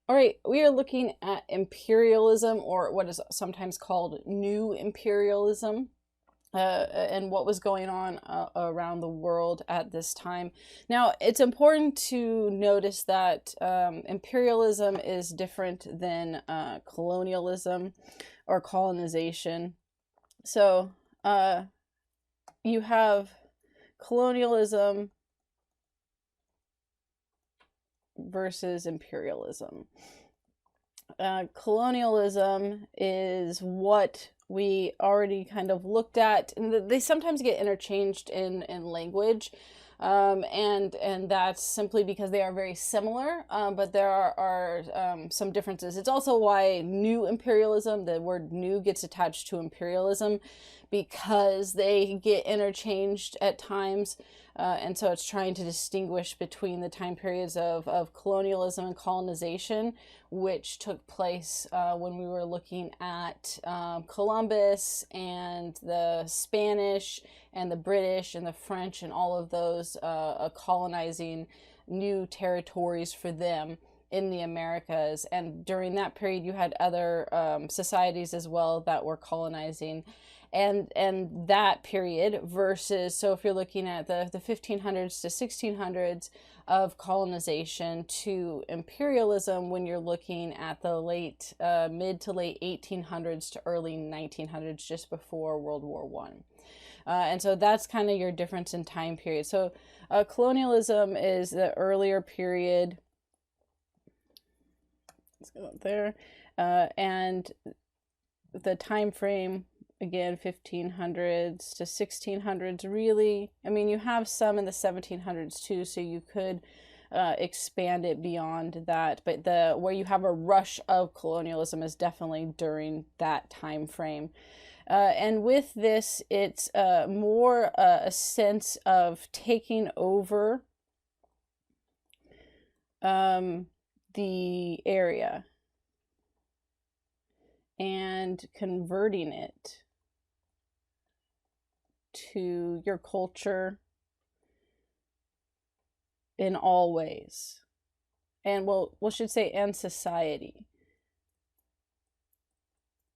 All right, we are looking at imperialism, or what is sometimes called new imperialism, and what was going on around the world at this time. Now, it's important to notice that imperialism is different than colonialism or colonization. So, you have colonialism versus imperialism. Colonialism is what we already kind of looked at, and they sometimes get interchanged in language, and that's simply because they are very similar, but there are some differences. It's also why new imperialism, the word new gets attached to imperialism, because they get interchanged at times. And so it's trying to distinguish between the time periods of colonialism and colonization, which took place when we were looking at Columbus and the Spanish and the British and the French and all of those colonizing new territories for them in the Americas. And during that period, you had other societies as well that were colonizing. And that period versus, so if you're looking at the 1500s to 1600s of colonization to imperialism, when you're looking at the mid to late 1800s to early 1900s, just before World War One. And so that's kind of your difference in time period. So colonialism is the earlier period. Let's go up there. And the time frame, again, 1500s to 1600s, really. I mean, you have some in the 1700s too, so you could expand it beyond that. But where you have a rush of colonialism is definitely during that time frame. And with this, it's more a sense of taking over the area and converting it to your culture in all ways. And we should say, and society.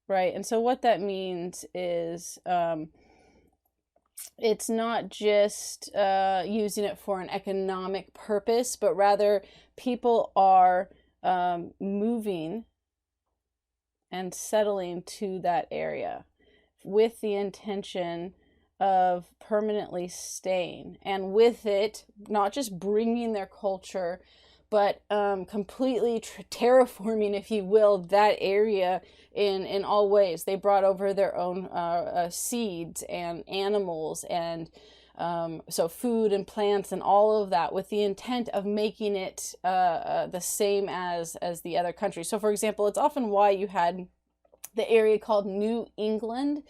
Right? And so what that means is it's not just using it for an economic purpose, but rather people are moving and settling to that area with the intention of permanently staying, and with it, not just bringing their culture, but completely terraforming, if you will, that area in all ways. They brought over their own seeds and animals, and so food and plants and all of that, with the intent of making it the same as the other countries. So, for example, it's often why you had the area called New England,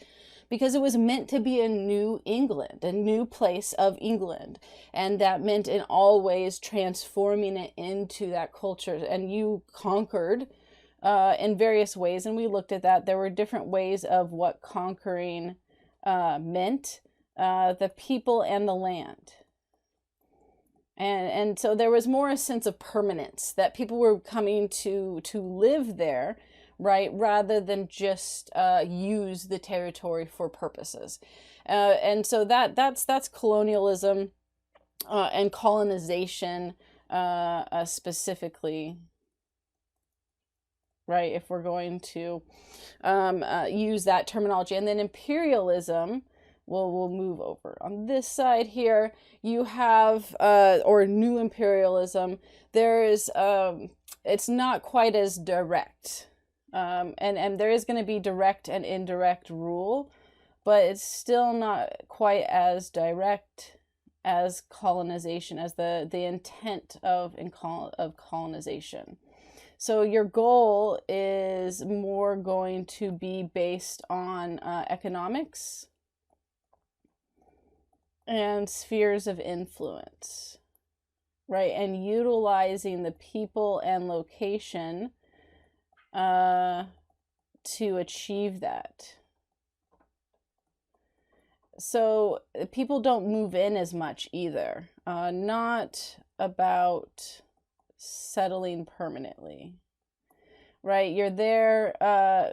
because it was meant to be a New England, a new place of England. And that meant in all ways transforming it into that culture. And you conquered in various ways. And we looked at that. There were different ways of what conquering meant, the people and the land. And so there was more a sense of permanence, that people were coming to live there, right, rather than just use the territory for purposes. And so that's colonialism and colonization specifically, right, if we're going to use that terminology. And then imperialism, we'll move over. On this side here, you have, or new imperialism, there's, it's not quite as direct. And there is going to be direct and indirect rule, but it's still not quite as direct as colonization, as the intent of colonization. So your goal is more going to be based on economics and spheres of influence, right? And utilizing the people and location to achieve that. So people don't move in as much either. Not about settling permanently. right? You're there.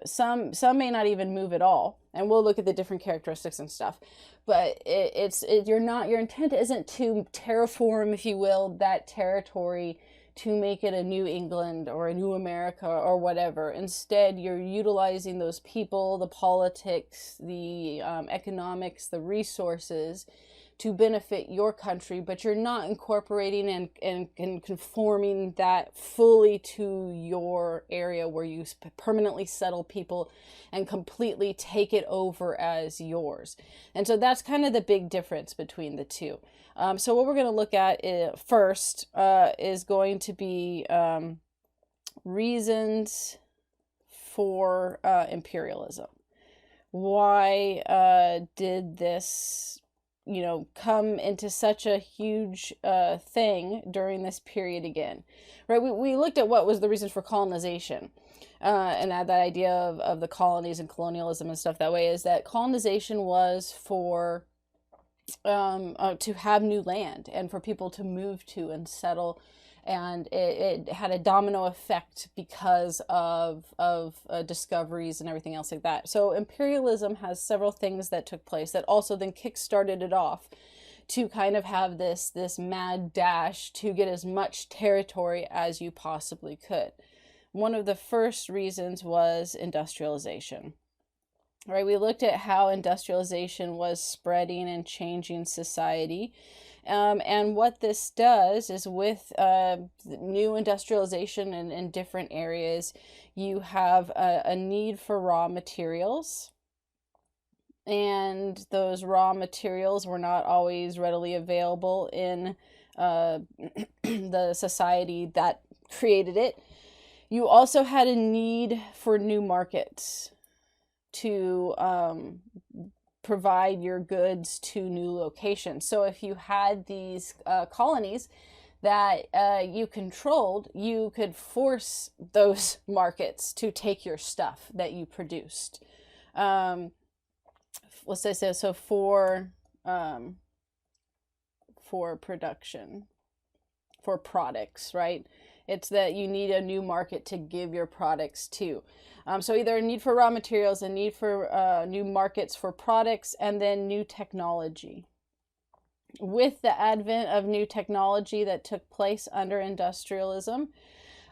Some may not even move at all, and we'll look at the different characteristics and stuff. But you're not, your intent isn't to terraform, if you will, that territory to make it a new England or a new America or whatever. Instead, you're utilizing those people, the politics, the economics, the resources to benefit your country, but you're not incorporating and conforming that fully to your area where you permanently settle people and completely take it over as yours. And so that's kind of the big difference between the two. So what we're going to look at first is going to be reasons for imperialism. Why did this come into such a huge thing during this period again, right? We looked at what was the reason for colonization, and that idea of the colonies and colonialism and stuff that way is that colonization was for to have new land and for people to move to and settle, and it had a domino effect because of discoveries and everything else like that. So imperialism has several things that took place that also then kick-started it off to kind of have this mad dash to get as much territory as you possibly could. One of the first reasons was industrialization. Right, we looked at how industrialization was spreading and changing society. And what this does is with new industrialization in different areas, you have a need for raw materials. And those raw materials were not always readily available in the society that created it. You also had a need for new markets to provide your goods to new locations. So if you had these colonies that you controlled, you could force those markets to take your stuff that you produced. Let's say so for production, for products, right? It's that you need a new market to give your products to. So either a need for raw materials, a need for new markets for products, and then new technology. With the advent of new technology that took place under industrialism,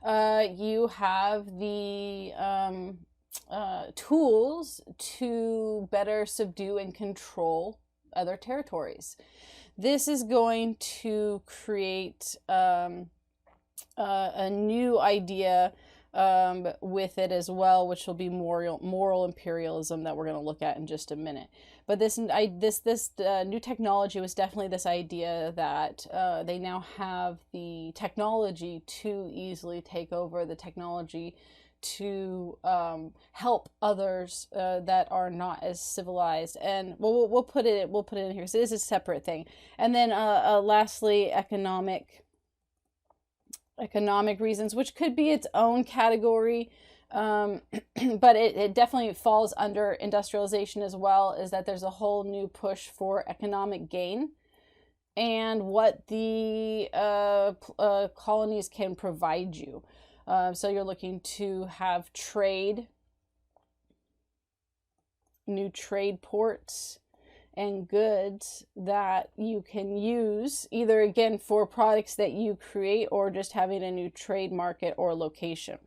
you have the tools to better subdue and control other territories. This is going to create a new idea with it as well, which will be moral imperialism that we're going to look at in just a minute. But this new technology was definitely this idea that they now have the technology to easily take over, the technology to help others that are not as civilized. And we'll put it in here. So this is a separate thing. And then lastly, economic reasons, which could be its own category, but it definitely falls under industrialization as well, is that there's a whole new push for economic gain and what the colonies can provide you. So you're looking to have trade, new trade ports, and goods that you can use either again for products that you create or just having a new trade market or location.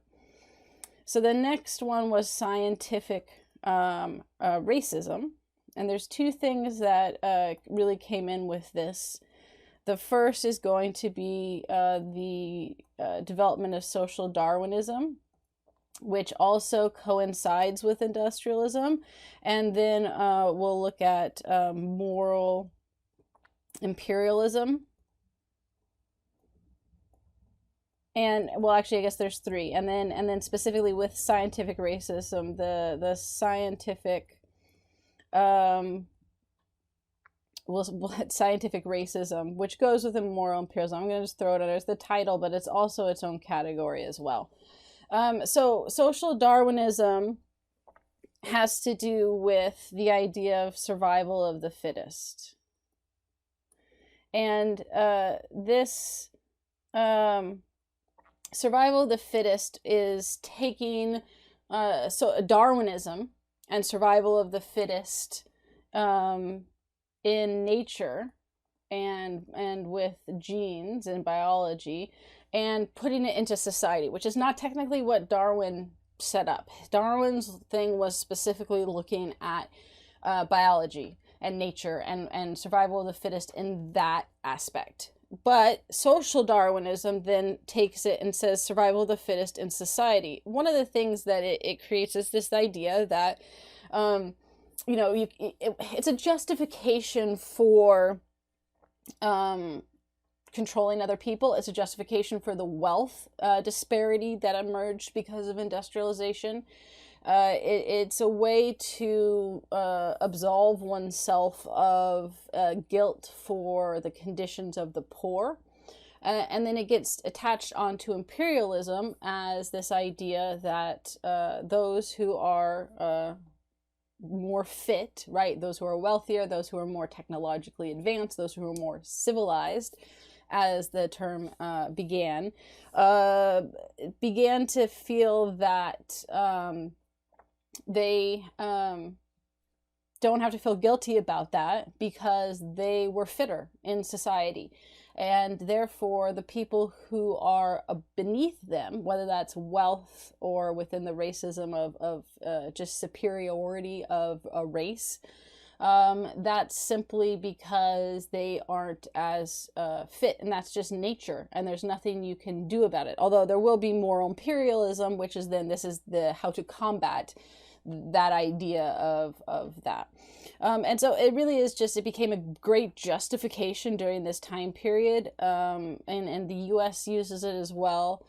So the next one was scientific racism, and there's two things that really came in with this. The first is going to be the development of social Darwinism, which also coincides with industrialism. And then we'll look at moral imperialism. And well, actually, I guess there's three. And then specifically with scientific racism, the scientific scientific racism, which goes with moral imperialism. I'm going to just throw it under the title, but it's also its own category as well. So social Darwinism has to do with the idea of survival of the fittest. And this survival of the fittest is taking so Darwinism and survival of the fittest in nature and with genes and biology, and putting it into society, which is not technically what Darwin set up. Darwin's thing was specifically looking at biology and nature and survival of the fittest in that aspect. But social Darwinism then takes it and says survival of the fittest in society. One of the things that it creates is this idea that, it's a justification for controlling other people. It's a justification for the wealth disparity that emerged because of industrialization. It's a way to absolve oneself of guilt for the conditions of the poor. And then it gets attached onto imperialism as this idea that those who are more fit, right? Those who are wealthier, those who are more technologically advanced, those who are more civilized, as the term began to feel that they don't have to feel guilty about that because they were fitter in society. And therefore, the people who are beneath them, whether that's wealth or within the racism of just superiority of a race, that's simply because they aren't as fit, and that's just nature, and there's nothing you can do about it. Although there will be moral imperialism, which is then this is the how to combat that idea of that. And so it really is just, it became a great justification during this time period, and the US uses it as well,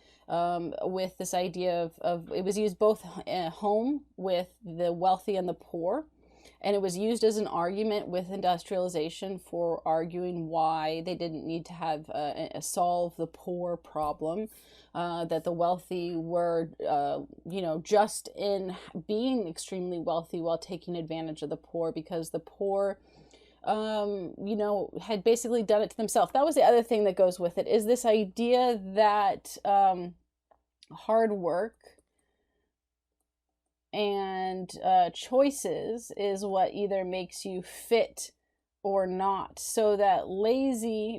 with this idea of it was used both at home with the wealthy and the poor, and it was used as an argument with industrialization for arguing why they didn't need to have solve the poor problem. That the wealthy were, just in being extremely wealthy while taking advantage of the poor, because the poor, had basically done it to themselves. That was the other thing that goes with it, is this idea that hard work and choices is what either makes you fit or not. So that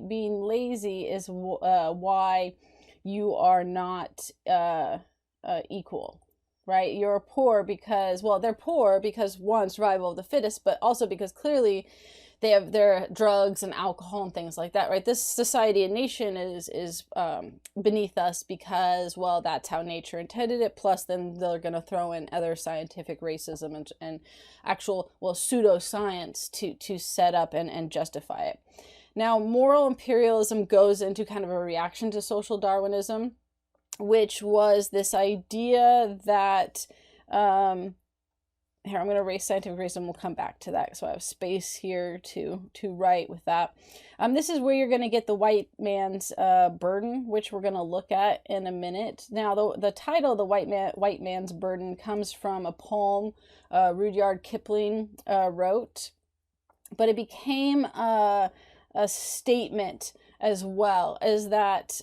being lazy is why you are not equal, right? You're poor because, they're poor because, one, survival of the fittest, but also because clearly they have their drugs and alcohol and things like that, right? This society and nation is beneath us because, that's how nature intended it. Plus, then they're going to throw in other scientific racism and actual, pseudoscience to set up and justify it. Now, moral imperialism goes into kind of a reaction to social Darwinism, which was this idea that, here, I'm going to erase scientific racism. We'll come back to that. So I have space here to write with that. This is where you're going to get the white man's burden, which we're going to look at in a minute. Now, the title, The White Man's Burden, comes from a poem Rudyard Kipling wrote, but it became a statement as well, as that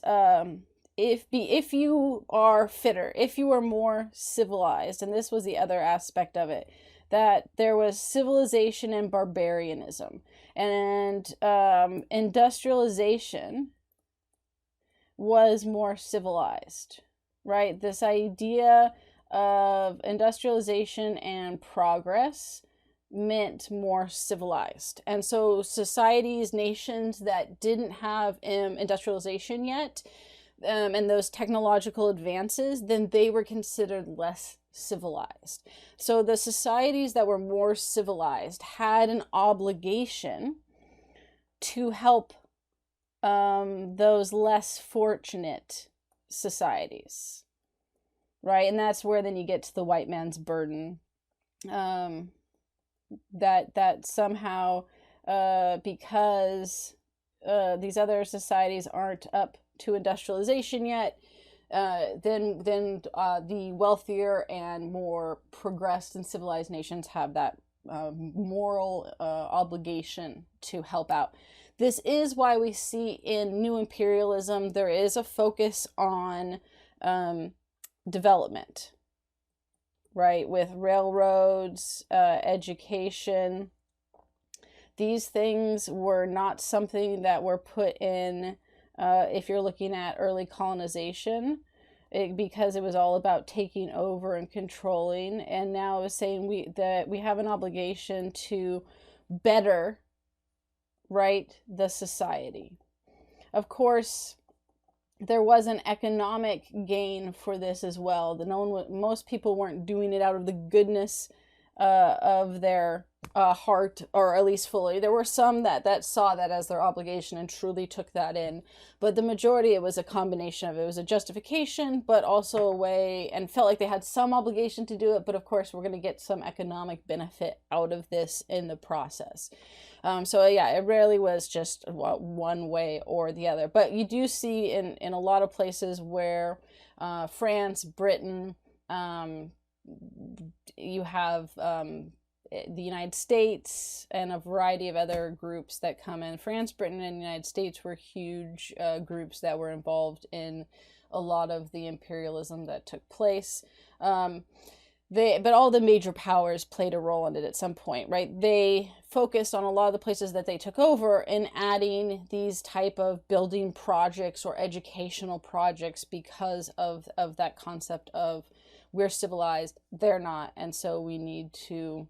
if you are fitter, if you are more civilized, and this was the other aspect of it, that there was civilization and barbarianism, and industrialization was more civilized, right? This idea of industrialization and progress meant more civilized. And so societies, nations that didn't have industrialization yet, and those technological advances, then they were considered less civilized. So the societies that were more civilized had an obligation to help those less fortunate societies, right? And that's where then you get to the white man's burden, that somehow, because these other societies aren't up to industrialization yet, then the wealthier and more progressed and civilized nations have that moral obligation to help out. This is why we see in New Imperialism there is a focus on development, right? With railroads, education. These things were not something that were put in, if you're looking at early colonization, because it was all about taking over and controlling. And now it's saying that we have an obligation to better, right, the society. Of course, there was an economic gain for this as well. Most people weren't doing it out of the goodness of their heart, or at least fully. There were some that saw that as their obligation and truly took that in, but the majority, it was a combination of it. It was a justification, but also a way, and felt like they had some obligation to do it, but of course we're going to get some economic benefit out of this in the process. So yeah, it rarely was just one way or the other, but you do see in a lot of places where France, Britain, you have the United States and a variety of other groups that come in. France, Britain, and the United States were huge groups that were involved in a lot of the imperialism that took place. But all the major powers played a role in it at some point, right? They focused on a lot of the places that they took over in adding these type of building projects or educational projects because of that concept of we're civilized, they're not, and so we need to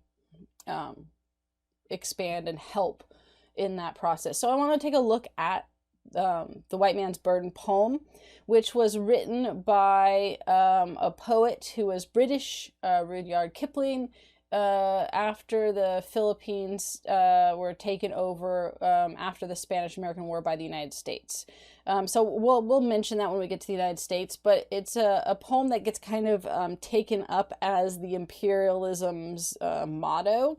expand and help in that process. So I want to take a look at the White Man's Burden poem, which was written by a poet who was British, Rudyard Kipling, after the Philippines were taken over after the Spanish-American War by the United States. So we'll mention that when we get to the United States, but it's a poem that gets kind of taken up as the imperialism's motto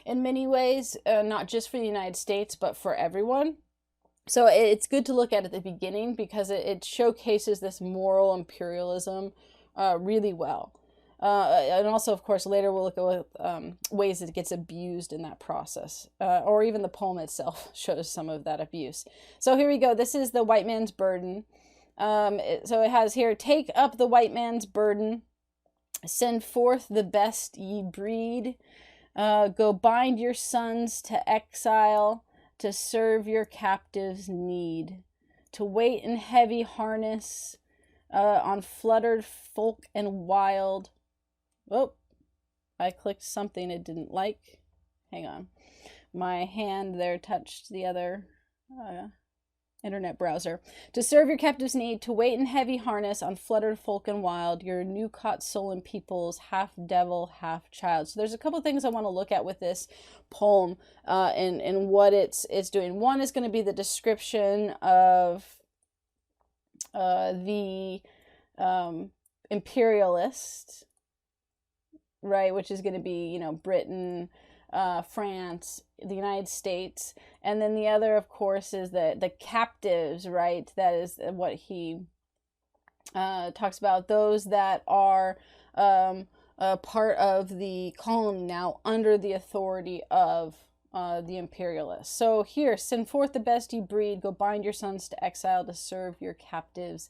in many ways, not just for the United States, but for everyone. So it's good to look at the beginning because it showcases this moral imperialism really well. And also, of course, later we'll look at ways it gets abused in that process. Or even the poem itself shows some of that abuse. So here we go. This is the White Man's Burden. So it has here, take up the white man's burden, send forth the best ye breed, go bind your sons to exile, to serve your captives' need, to wait in heavy harness on fluttered folk and wild. Oh, I clicked something it didn't like. Hang on. My hand there touched the other internet browser. To serve your captives' need, to wait in heavy harness on fluttered folk and wild, your new caught soul and peoples, half devil, half child. So there's a couple things I want to look at with this poem and what it's doing. One is going to be the description of the imperialist, right, which is going to be, Britain, France, the United States, and then the other, of course, is the captives, right? That is what he talks about, those that are a part of the colony now under the authority of the imperialists. So here, send forth the best ye breed, go bind your sons to exile, to serve your captives'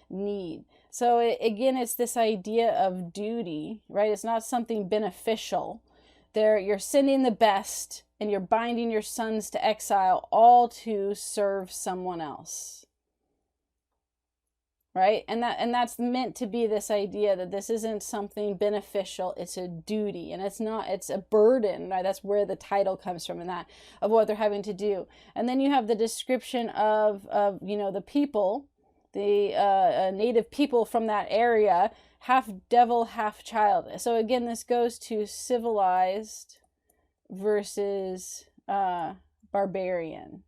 need. So again, it's this idea of duty, right? It's not something beneficial. You're sending the best and you're binding your sons to exile, all to serve someone else, right? And that's meant to be this idea that this isn't something beneficial, it's a duty, and it's a burden, right? That's where the title comes from, and that of what they're having to do. And then you have the description of the people, the native people from that area, half devil, half child. So again, this goes to civilized versus barbarian.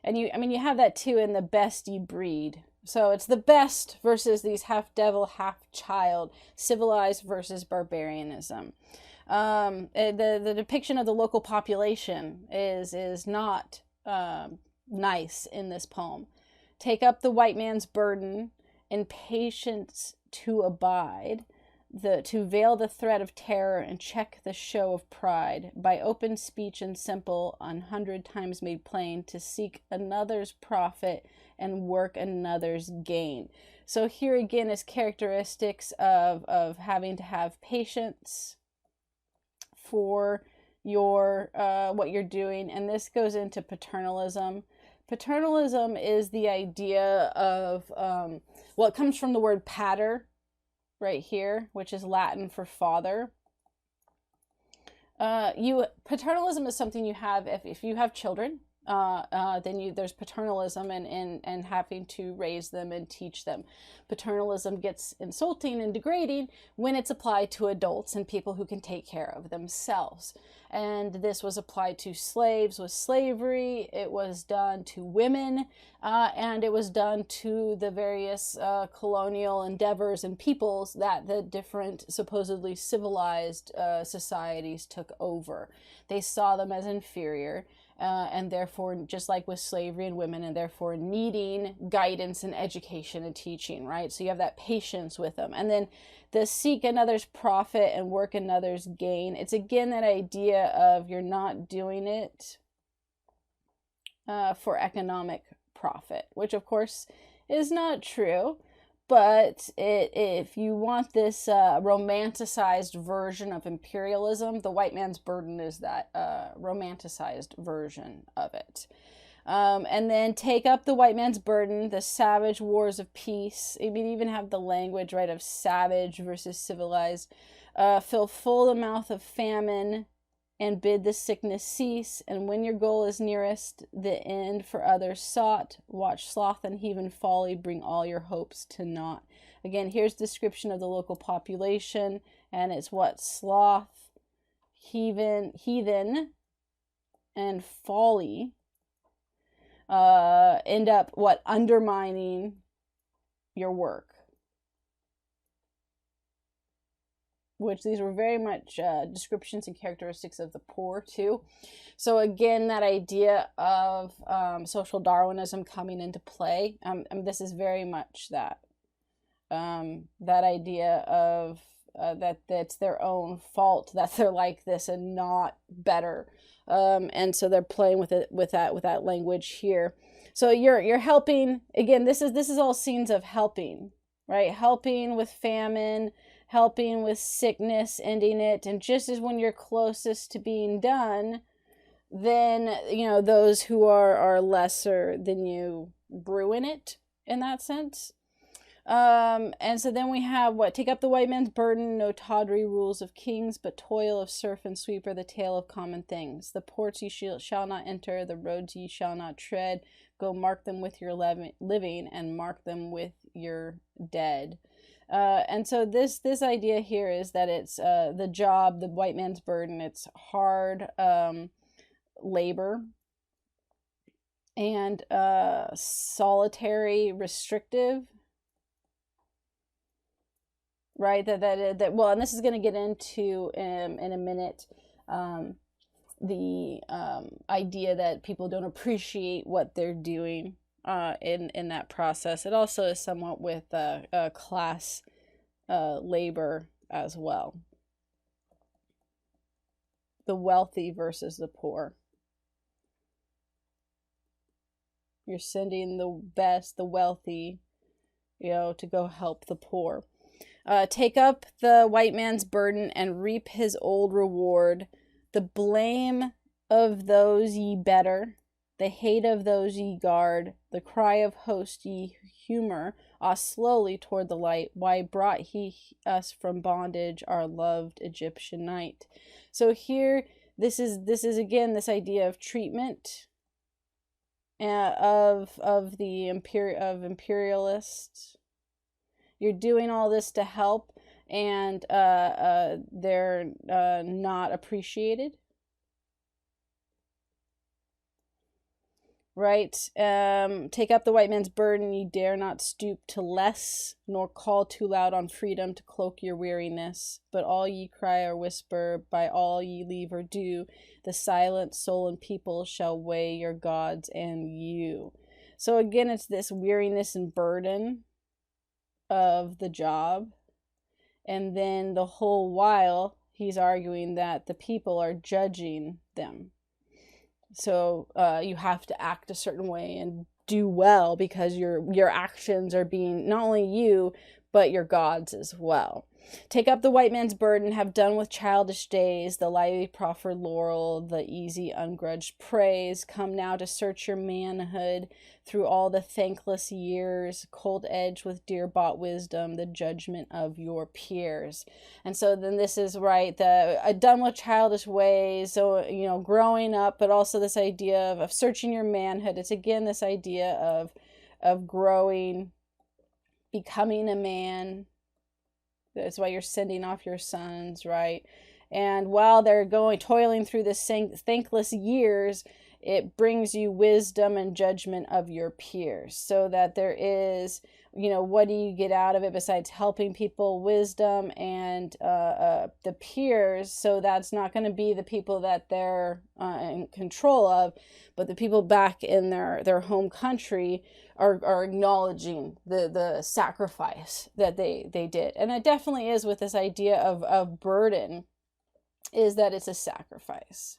And you have that too in the best ye breed. So it's the best versus these half devil, half child, civilized versus barbarianism. The depiction of the local population is not nice in this poem. Take up the white man's burden, in patience to abide, to veil the threat of terror and check the show of pride, by open speech and simple, 100 times made plain, to seek another's profit and work another's gain. So here again is characteristics of having to have patience for your what you're doing. And this goes into paternalism. Paternalism is the idea of, well, it comes from the word pater right here, which is Latin for father. Paternalism is something you have if you have children. Then there's paternalism and having to raise them and teach them. Paternalism gets insulting and degrading when it's applied to adults and people who can take care of themselves. And this was applied to slaves with slavery. It was done to women, and it was done to the various colonial endeavors and peoples that the different supposedly civilized societies took over. They saw them as inferior. And therefore, just like with slavery and women, and therefore needing guidance and education and teaching, right? So you have that patience with them. And then the seek another's profit and work another's gain. It's again that idea of you're not doing it for economic profit, which of course is not true. But if you want this romanticized version of imperialism, the white man's burden is that romanticized version of it. And then take up the white man's burden, the savage wars of peace. I mean, even have the language, right, of savage versus civilized. Fill full the mouth of famine and bid the sickness cease. And when your goal is nearest the end for others sought, watch sloth and heathen folly, bring all your hopes to naught. Again, here's description of the local population, and it's what? Sloth, heathen, and folly end up what? Undermining your work. Which these were very much descriptions and characteristics of the poor too. So again, that idea of social Darwinism coming into play. This is very much that. That idea of that it's their own fault that they're like this and not better. And so they're playing with it with that language here. So you're helping. Again, this is all scenes of helping, right? Helping with famine, helping with sickness, ending it, and just as when you're closest to being done, then those who are lesser than you ruin it in that sense. And so then we have what? Take up the white man's burden, no tawdry rules of kings, but toil of serf and sweeper, the tale of common things. The ports ye shall not enter, the roads ye shall not tread. Go mark them with your living, and mark them with your dead. And so this idea here is that it's the job, the white man's burden. It's hard labor and solitary, restrictive. Right, that well, and this is going to get into in a minute the idea that people don't appreciate what they're doing in that process. It also is somewhat with class labor as well. The wealthy versus the poor. You're sending the best, the wealthy, to go help the poor. Take up the white man's burden and reap his old reward. The blame of those ye better, the hate of those ye guard, the cry of host ye humor, slowly toward the light. Why brought he us from bondage, our loved Egyptian night? So here, this is again this idea of treatment of the imperialists. You're doing all this to help, and they're not appreciated. Right? Take up the white man's burden, ye dare not stoop to less, nor call too loud on freedom to cloak your weariness. But all ye cry or whisper, by all ye leave or do, the silent soul and people shall weigh your gods and you. So again, it's this weariness and burden of the job, and then the whole while he's arguing that the people are judging them. So you have to act a certain way and do well because your actions are being, not only you, but your gods as well. Take up the white man's burden, have done with childish days, the lightly proffered laurel, the easy ungrudged praise. Come now to search your manhood through all the thankless years, cold edge with dear-bought wisdom, the judgment of your peers. And so then this is right, done with childish ways, so, growing up, but also this idea of searching your manhood. It's again this idea of growing, becoming a man. That's why you're sending off your sons, right? And while they're toiling through this thankless years, it brings you wisdom and judgment of your peers. So that there is, what do you get out of it besides helping people? Wisdom and the peers. So that's not going to be the people that they're in control of, but the people back in their home country are acknowledging the sacrifice that they did. And it definitely is with this idea of burden, is that it's a sacrifice.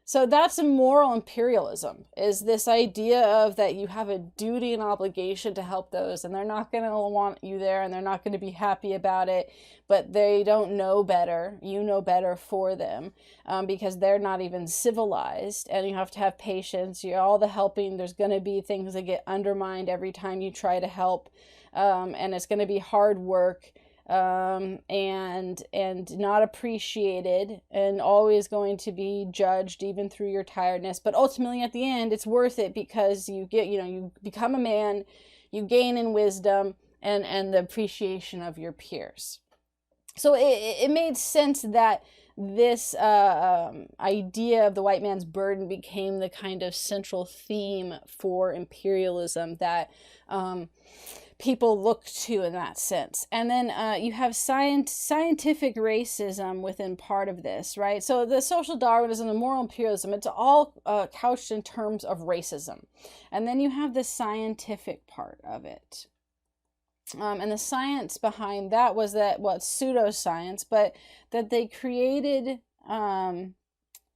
So that's a moral imperialism, is this idea of that you have a duty and obligation to help those, and they're not going to want you there, and they're not going to be happy about it, but they don't know better. You know better for them, because they're not even civilized, and you have to have patience. All the helping, there's going to be things that get undermined every time you try to help, and it's going to be hard work. And not appreciated, and always going to be judged even through your tiredness. But ultimately at the end, it's worth it, because you get, you become a man, you gain in wisdom and the appreciation of your peers. So it made sense that this idea of the white man's burden became the kind of central theme for imperialism that people look to in that sense. And then you have scientific racism within part of this, right? So the social Darwinism, the moral imperialism, it's all couched in terms of racism. And then you have the scientific part of it. And the science behind that was that, pseudoscience, but that they created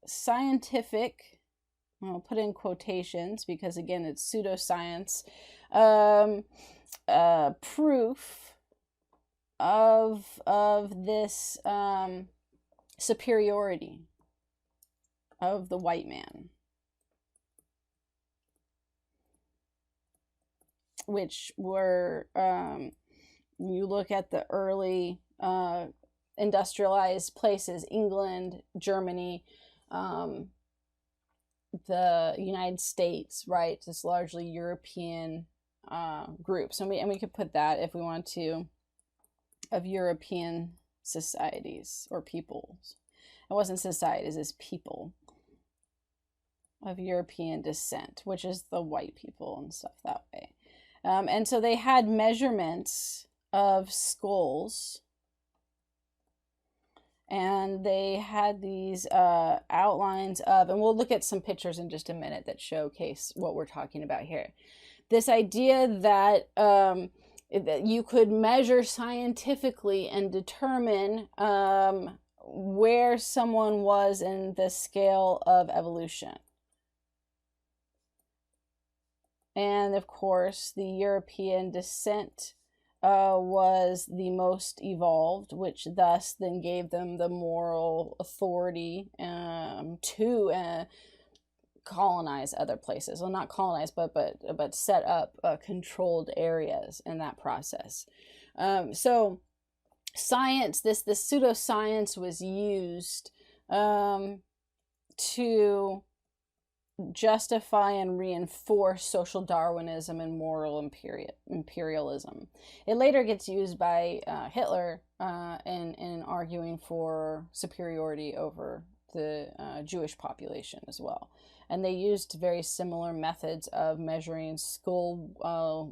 scientific, I'll put in quotations because again, it's pseudoscience, proof of this superiority of the white man, which were, you look at the early industrialized places, England, Germany, the United States, right? It's largely European groups, and we could put that, if we want to, of European societies or peoples. It wasn't societies, it's people of European descent, which is the white people and stuff that way. And so they had measurements of skulls, and they had these outlines of, and we'll look at some pictures in just a minute that showcase what we're talking about here. This idea that that you could measure scientifically and determine where someone was in the scale of evolution. And of course, the European descent was the most evolved, which thus then gave them the moral authority to colonize other places. Well, not colonize, but set up controlled areas in that process. So science, this pseudoscience was used to justify and reinforce social Darwinism and moral imperialism. It later gets used by Hitler in arguing for superiority over the Jewish population as well. And they used very similar methods of measuring skull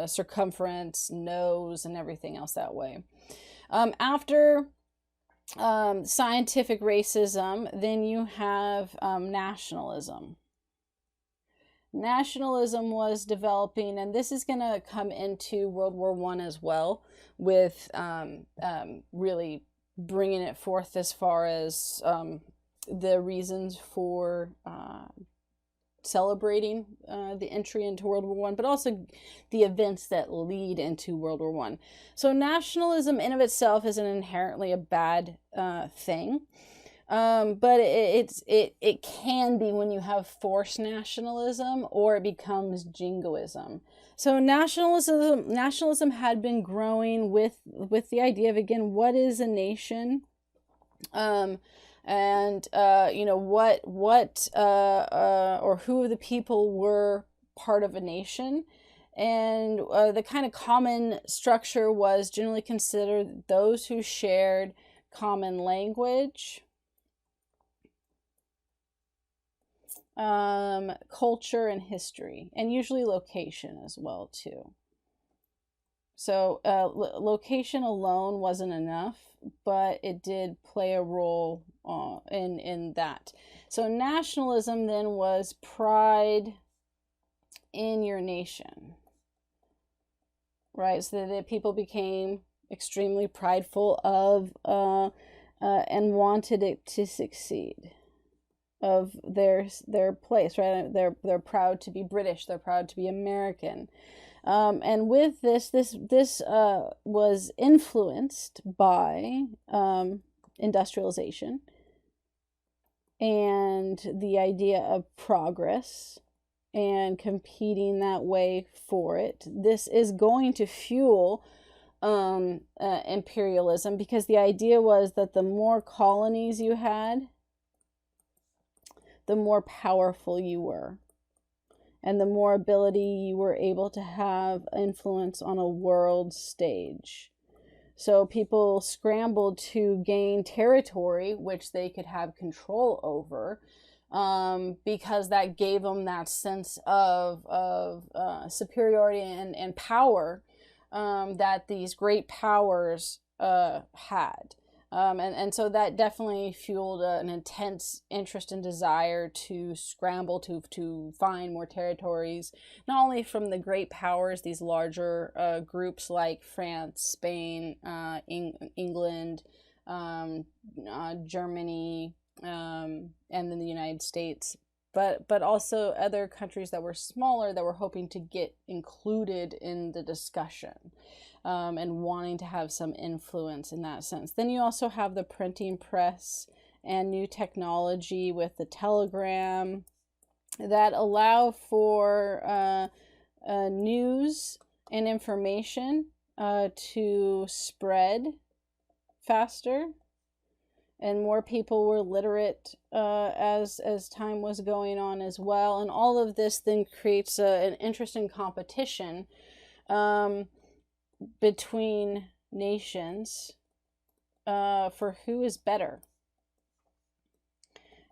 circumference, nose, and everything else that way. After scientific racism, then you have nationalism. Nationalism was developing, and this is going to come into World War I as well, with really bringing it forth as far as the reasons for celebrating the entry into World War One, but also the events that lead into World War One. So nationalism in of itself isn't inherently a bad thing. But it can be when you have forced nationalism, or it becomes jingoism. So nationalism had been growing with the idea of, again, what is a nation, and what or who of the people were part of a nation. And the kind of common structure was generally considered those who shared common language, culture, and history, and usually location as well too. So location alone wasn't enough, but it did play a role in that. So nationalism then was pride in your nation, right? So that people became extremely prideful of and wanted it to succeed, of their place, right? They're proud to be British. They're proud to be American. And with this was influenced by industrialization and the idea of progress and competing that way for it. This is going to fuel imperialism, because the idea was that the more colonies you had, the more powerful you were, and the more ability you were able to have influence on a world stage. So people scrambled to gain territory which they could have control over, because that gave them that sense of superiority and power that these great powers had. And so that definitely fueled an intense interest and desire to scramble to find more territories, not only from the great powers, these larger groups like France, Spain, England, Germany, and then the United States, but also other countries that were smaller that were hoping to get included in the discussion. And wanting to have some influence in that sense. Then you also have the printing press and new technology with the telegram that allow for news and information to spread faster, and more people were literate as time was going on as well. And all of this then creates an interesting competition between nations for who is better.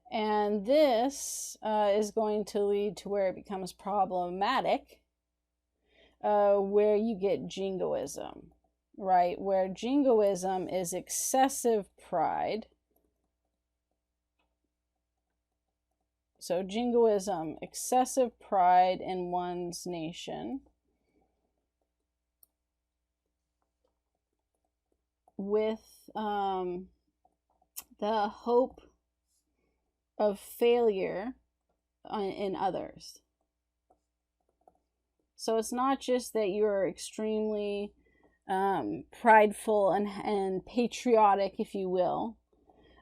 And this is going to lead to where it becomes problematic, where you get jingoism, right? Where jingoism is excessive pride. So jingoism, excessive pride in one's nation, with the hope of failure in others. So it's not just that you're extremely prideful and patriotic, if you will,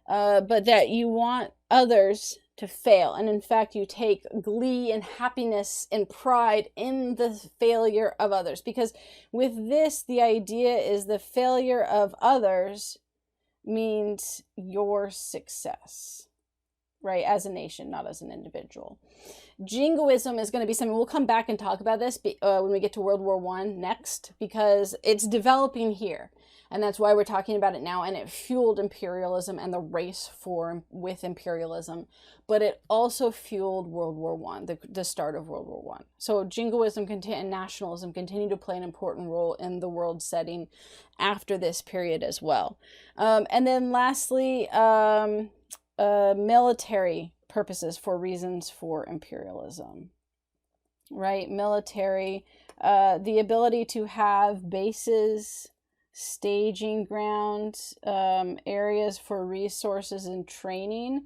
but that you want others to fail. And in fact, you take glee and happiness and pride in the failure of others. Because with this, the idea is the failure of others means your success, right? As a nation, not as an individual. Jingoism is going to be something, we'll come back and talk about this when we get to World War I next, because it's developing here. And that's why we're talking about it now. And it fueled imperialism and the race with imperialism. But it also fueled World War I, the start of World War I. So jingoism and nationalism continue to play an important role in the world setting after this period as well. And then lastly, military purposes for reasons for imperialism, right? Military, the ability to have bases, staging grounds, areas for resources and training,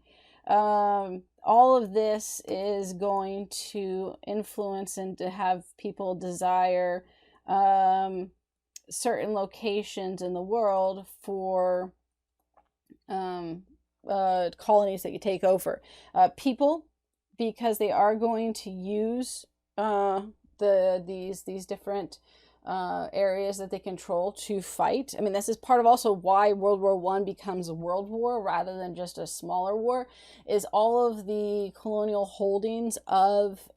all of this is going to influence and to have people desire certain locations in the world for colonies that you take over. People, because they are going to use these different areas that they control to fight. I mean, this is part of also why World War I becomes a world war rather than just a smaller war, is all of the colonial holdings of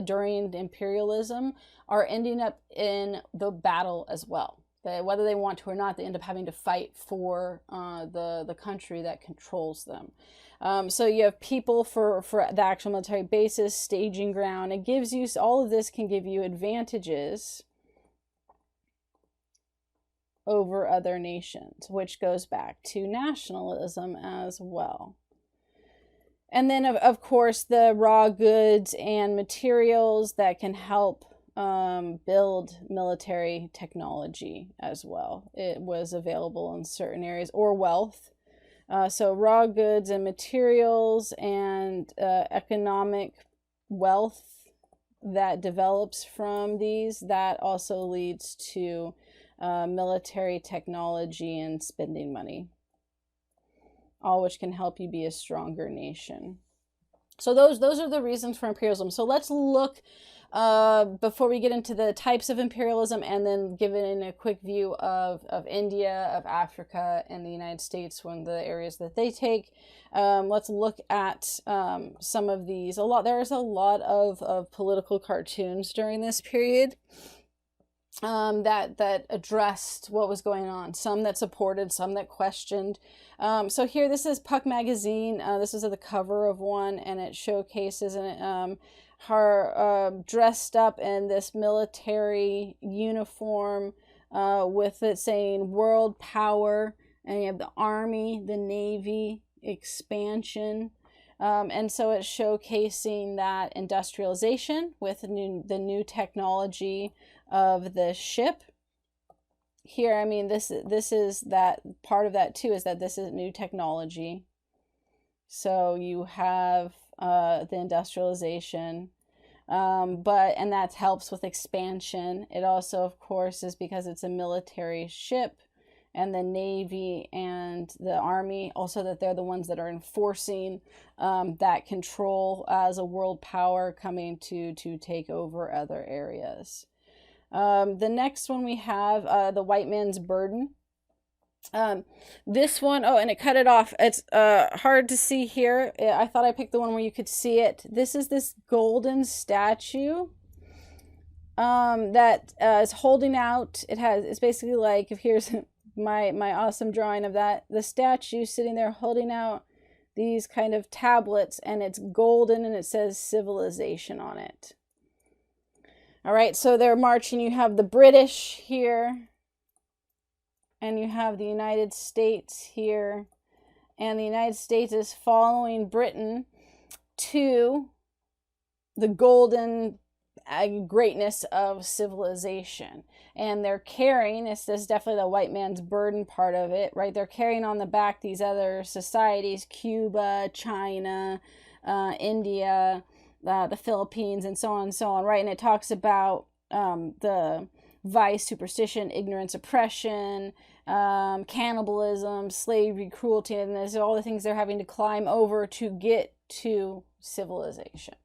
during imperialism are ending up in the battle as well. Whether they want to or not, they end up having to fight for the country that controls them. So you have people for the actual military bases, staging ground. It gives you, all of this can give you advantages over other nations, which goes back to nationalism as well. And then, of course, the raw goods and materials that can help build military technology as well. It was available in certain areas, or wealth. So raw goods and materials and economic wealth that develops from these, that also leads to military technology and spending money, all which can help you be a stronger nation. So those are the reasons for imperialism. So let's look before we get into the types of imperialism, and then give it in a quick view of India, of Africa, and the United States, one of the areas that they take. Let's look at some of these. There's a lot of political cartoons during this period that addressed what was going on. Some that supported, some that questioned. So here, this is Puck magazine. This is at the cover of one, and it showcases her dressed up in this military uniform with it saying world power, and you have the army, the navy, expansion. And so it's showcasing that industrialization with the new technology of the ship. Here, I mean, this is that part of that too, is that this is new technology. So you have the industrialization, and that helps with expansion. It also, of course, is because it's a military ship, and the Navy and the Army, also that they're the ones that are enforcing that control as a world power, coming to take over other areas. The next one we have the white man's burden. This one, and it cut it off. It's hard to see here. I thought I picked the one where you could see it. This is this golden statue that is holding out. It's basically like, if here's my awesome drawing of that, the statue sitting there holding out these kind of tablets, and it's golden, and it says civilization on it. All right, so they're marching. You have the British here, and you have the United States here, and the United States is following Britain to the golden greatness of civilization. And they're carrying, this is definitely the white man's burden part of it, right? They're carrying on the back these other societies, Cuba, China, India, the Philippines, and so on, right? And it talks about the vice, superstition, ignorance, oppression, cannibalism, slavery, cruelty, and there's all the things they're having to climb over to get to civilization.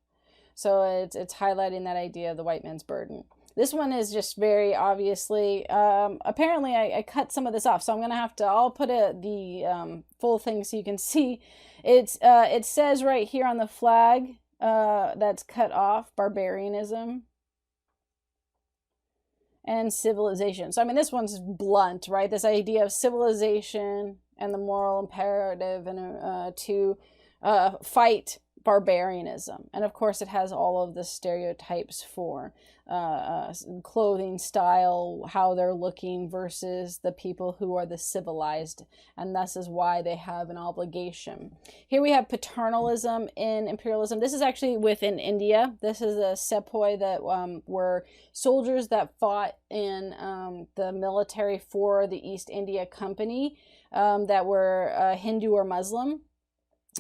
So it's highlighting that idea of the white man's burden. This one is just very obviously, apparently I cut some of this off, so I'm going to have to, I'll put the full thing so you can see. It says right here on the flag that's cut off, barbarianism and civilization. So, I mean, this one's blunt, right? This idea of civilization and the moral imperative and to fight barbarianism. And of course, it has all of the stereotypes for clothing style, how they're looking versus the people who are the civilized, and this is why they have an obligation. Here we have paternalism in imperialism. This is actually within India. This is a sepoy that were soldiers that fought in the military for the East India Company that were Hindu or Muslim.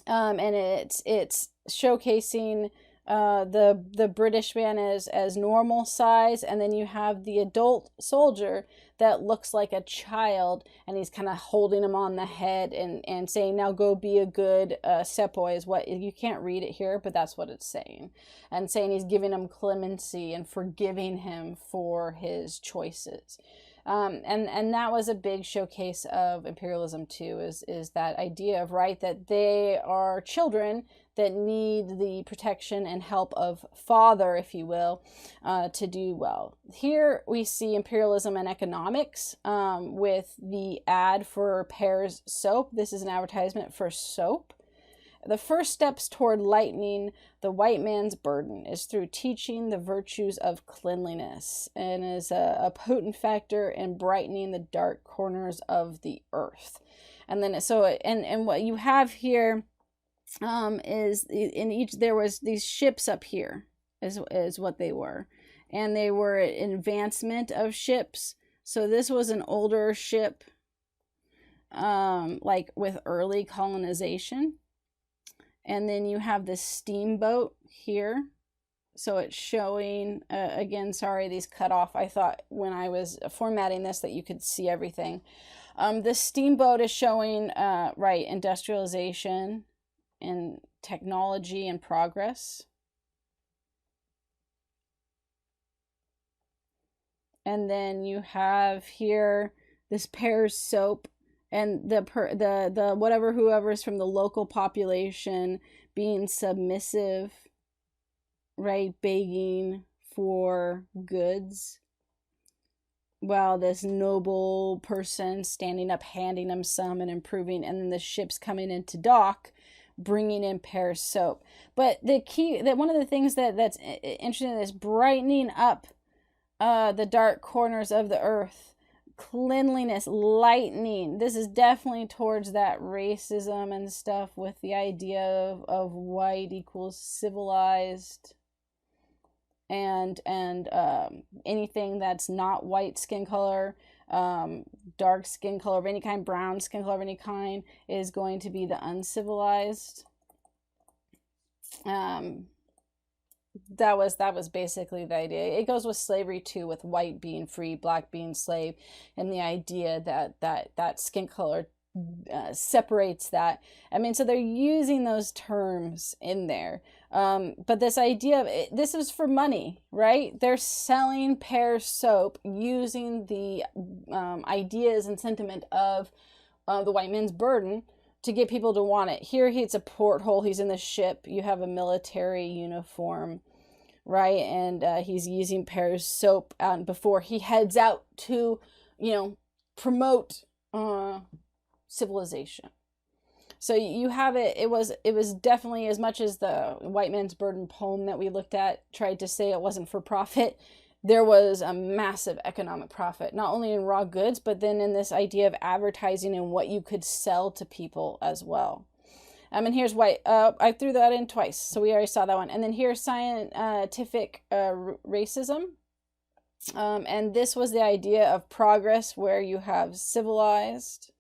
And it's showcasing the British man as normal size, and then you have the adult soldier that looks like a child, and he's kind of holding him on the head and saying, now go be a good Sep Boy, is what, you can't read it here, but that's what it's saying, and saying he's giving him clemency and forgiving him for his choices. And that was a big showcase of imperialism too, is that idea of, right, that they are children that need the protection and help of father, if you will, to do well. Here we see imperialism and economics with the ad for Pear's soap. This is an advertisement for soap. The first steps toward lightening the white man's burden is through teaching the virtues of cleanliness, and is a potent factor in brightening the dark corners of the earth. And then and what you have here is in each, there was these ships up here is what they were, and they were an advancement of ships. So this was an older ship, like with early colonization. And then you have this steamboat here. So it's showing, again, sorry, these cut off. I thought when I was formatting this that you could see everything. The steamboat is showing, right, industrialization and technology and progress. And then you have here this Pear's soap, and the whatever, whoever's from the local population being submissive, right, begging for goods, while this noble person standing up handing them some and improving, and then the ships coming into dock bringing in Pear's soap. But the key, that one of the things that's interesting is brightening up the dark corners of the earth, cleanliness, lightening. This is definitely towards that racism and stuff, with the idea of white equals civilized, and anything that's not white skin color, dark skin color of any kind, brown skin color of any kind, is going to be the uncivilized. That was basically the idea. It goes with slavery too, with white being free, black being slave, and the idea that skin color separates that. I mean, so they're using those terms in there. But this idea of it, this is for money, right? They're selling Pear's soap using the ideas and sentiment of the white man's burden to get people to want it. Here it's a porthole. He's in the ship. You have a military uniform, right? And he's using Pear's soap before he heads out to, promote civilization. So you have it. It was definitely, as much as the White Man's Burden poem that we looked at tried to say it wasn't for profit, there was a massive economic profit, not only in raw goods, but then in this idea of advertising and what you could sell to people as well. And here's white. I threw that in twice, so we already saw that one. And then here's scientific racism. And this was the idea of progress, where you have civilized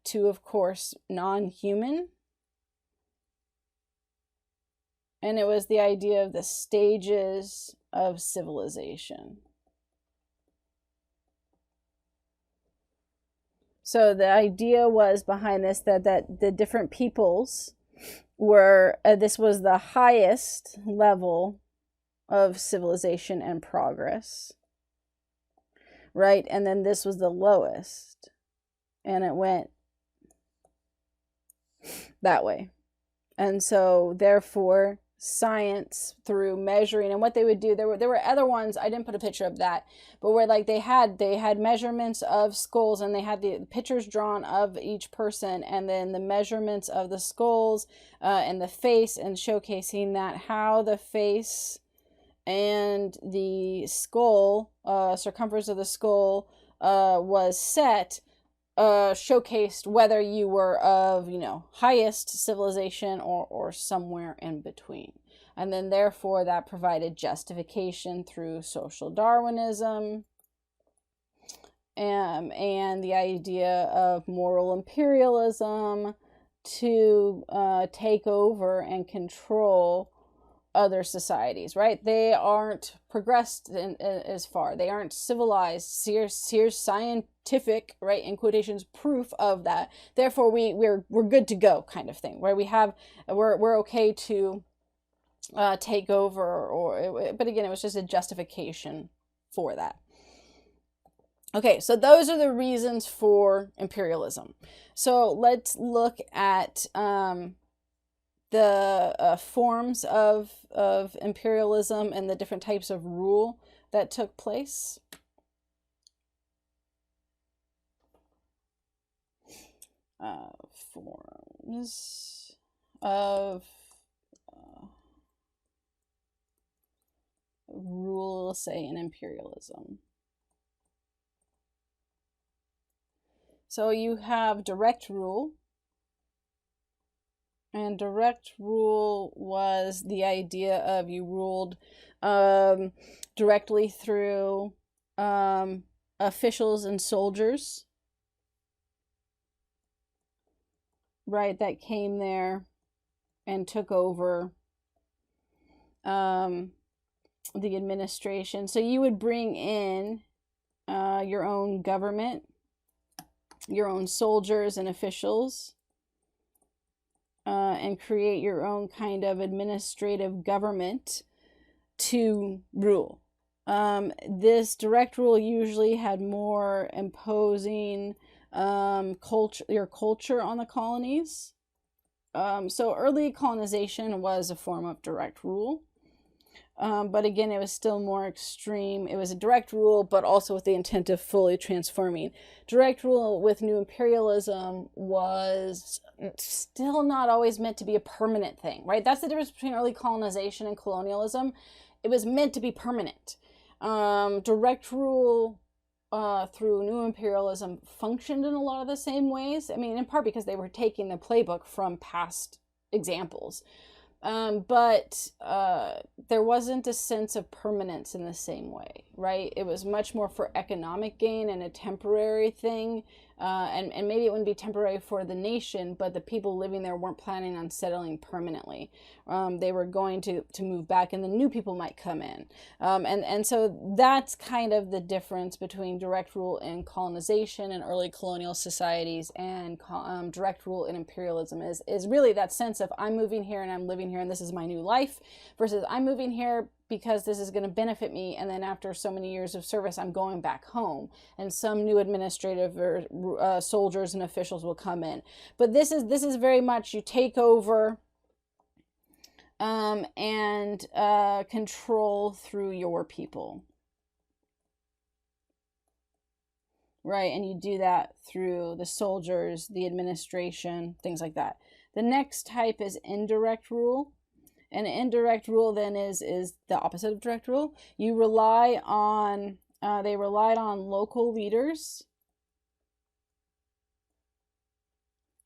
to, of course, non-human. And it was the idea of the stages of civilization. So the idea was behind this that the different peoples were, this was the highest level of civilization and progress, right? And then this was the lowest, and it went that way. And so therefore science, through measuring, and what they would do, there were other ones, I didn't put a picture of that, but where like they had measurements of skulls, and they had the pictures drawn of each person, and then the measurements of the skulls and the face, and showcasing that how the face and the skull, circumference of the skull was set, showcased whether you were of, highest civilization or somewhere in between. And then therefore that provided justification through social Darwinism, and the idea of moral imperialism, to take over and control other societies, right? They aren't progressed as far. They aren't civilized. Here's scientific, right, in quotations, proof of that. Therefore, we're good to go, kind of thing. Where we're okay to take over, but again, it was just a justification for that. Okay, so those are the reasons for imperialism. So let's look at the forms of imperialism and the different types of rule that took place. Forms of rule, say, in imperialism. So you have direct rule. And direct rule was the idea of you ruled directly through officials and soldiers, right, that came there and took over the administration. So you would bring in your own government, your own soldiers and officials, and create your own kind of administrative government to rule. This direct rule usually had more imposing your culture on the colonies. So early colonization was a form of direct rule. But again, it was still more extreme. It was a direct rule, but also with the intent of fully transforming. Direct rule with new imperialism was still not always meant to be a permanent thing, right? That's the difference between early colonization and colonialism. It was meant to be permanent. Direct rule through new imperialism functioned in a lot of the same ways. I mean, in part because they were taking the playbook from past examples. But there wasn't a sense of permanence in the same way, right? It was much more for economic gain and a temporary thing. And maybe it wouldn't be temporary for the nation, but the people living there weren't planning on settling permanently. They were going to move back, and the new people might come in. And so that's kind of the difference between direct rule in colonization and early colonial societies and direct rule in imperialism is really that sense of I'm moving here and I'm living here and this is my new life, versus I'm moving here because this is going to benefit me, and then after so many years of service I'm going back home and some new administrative or soldiers and officials will come in. But this is very much you take over and control through your people, right? And you do that through the soldiers, the administration, things like that. The next type is indirect rule. And indirect rule then is the opposite of direct rule. You rely on, they relied on local leaders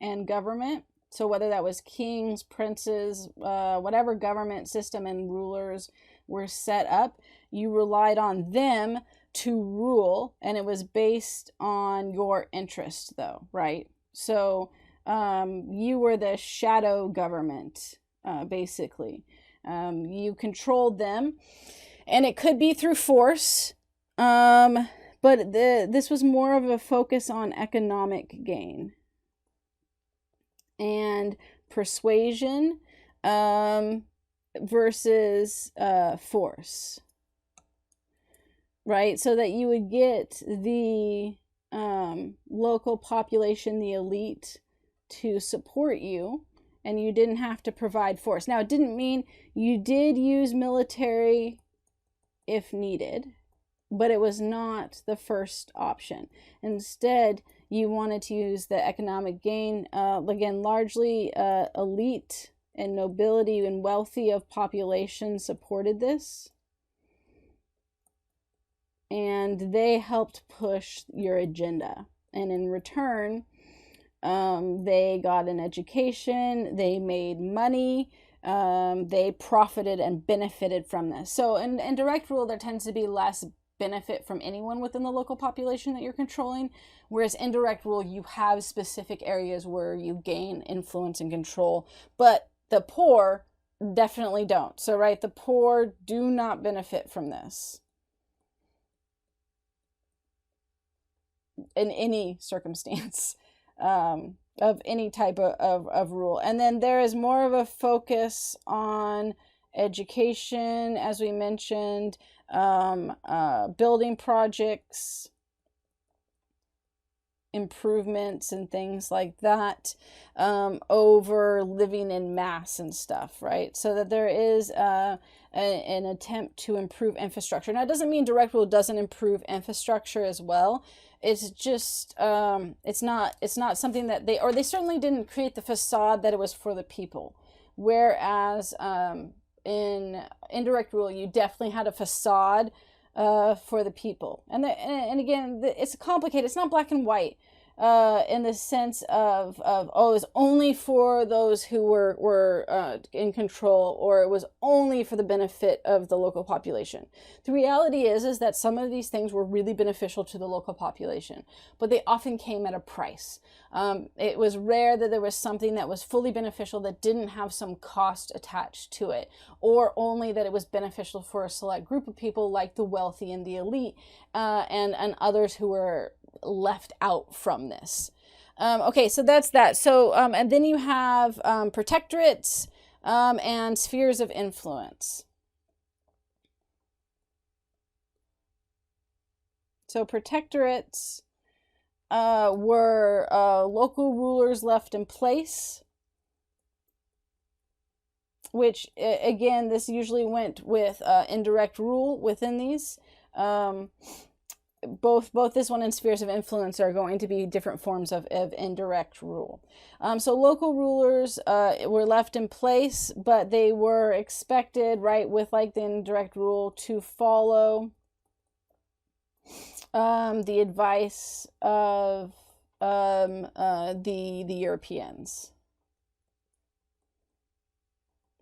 and government. So whether that was kings, princes, whatever government system and rulers were set up, you relied on them to rule, and it was based on your interest though, right? So you were the shadow government. Basically, you controlled them, and it could be through force, but this was more of a focus on economic gain and persuasion versus force, right? So that you would get the local population, the elite, to support you, and you didn't have to provide force. Now, it didn't mean you did use military if needed, but it was not the first option. Instead, you wanted to use the economic gain. Again, largely elite and nobility and wealthy of population supported this. And they helped push your agenda. And in return, they got an education, they made money, they profited and benefited from this. So in direct rule, there tends to be less benefit from anyone within the local population that you're controlling. Whereas indirect rule, you have specific areas where you gain influence and control, but the poor definitely don't. So, right, the poor do not benefit from this in any circumstance, of any type of rule. And then there is more of a focus on education, as we mentioned, building projects, improvements and things like that, over living in mass and stuff, right? So that there is an attempt to improve infrastructure. Now, it doesn't mean direct rule doesn't improve infrastructure as well. It's just it's not something that they certainly didn't create the facade that it was for the people. Whereas in indirect rule, you definitely had a facade for the people. And again, it's complicated. It's not black and white in the sense of oh, it was only for those who were in control, or it was only for the benefit of the local population. The reality is that some of these things were really beneficial to the local population, but they often came at a price. It was rare that there was something that was fully beneficial that didn't have some cost attached to it, or only that it was beneficial for a select group of people like the wealthy and the elite, and others who were left out from this. Okay, so that's that. So, and then you have protectorates and spheres of influence. So protectorates were local rulers left in place, which, again, this usually went with indirect rule within these. Both this one and spheres of influence are going to be different forms of indirect rule. So local rulers were left in place, but they were expected, right, with like the indirect rule, to follow the advice of the Europeans,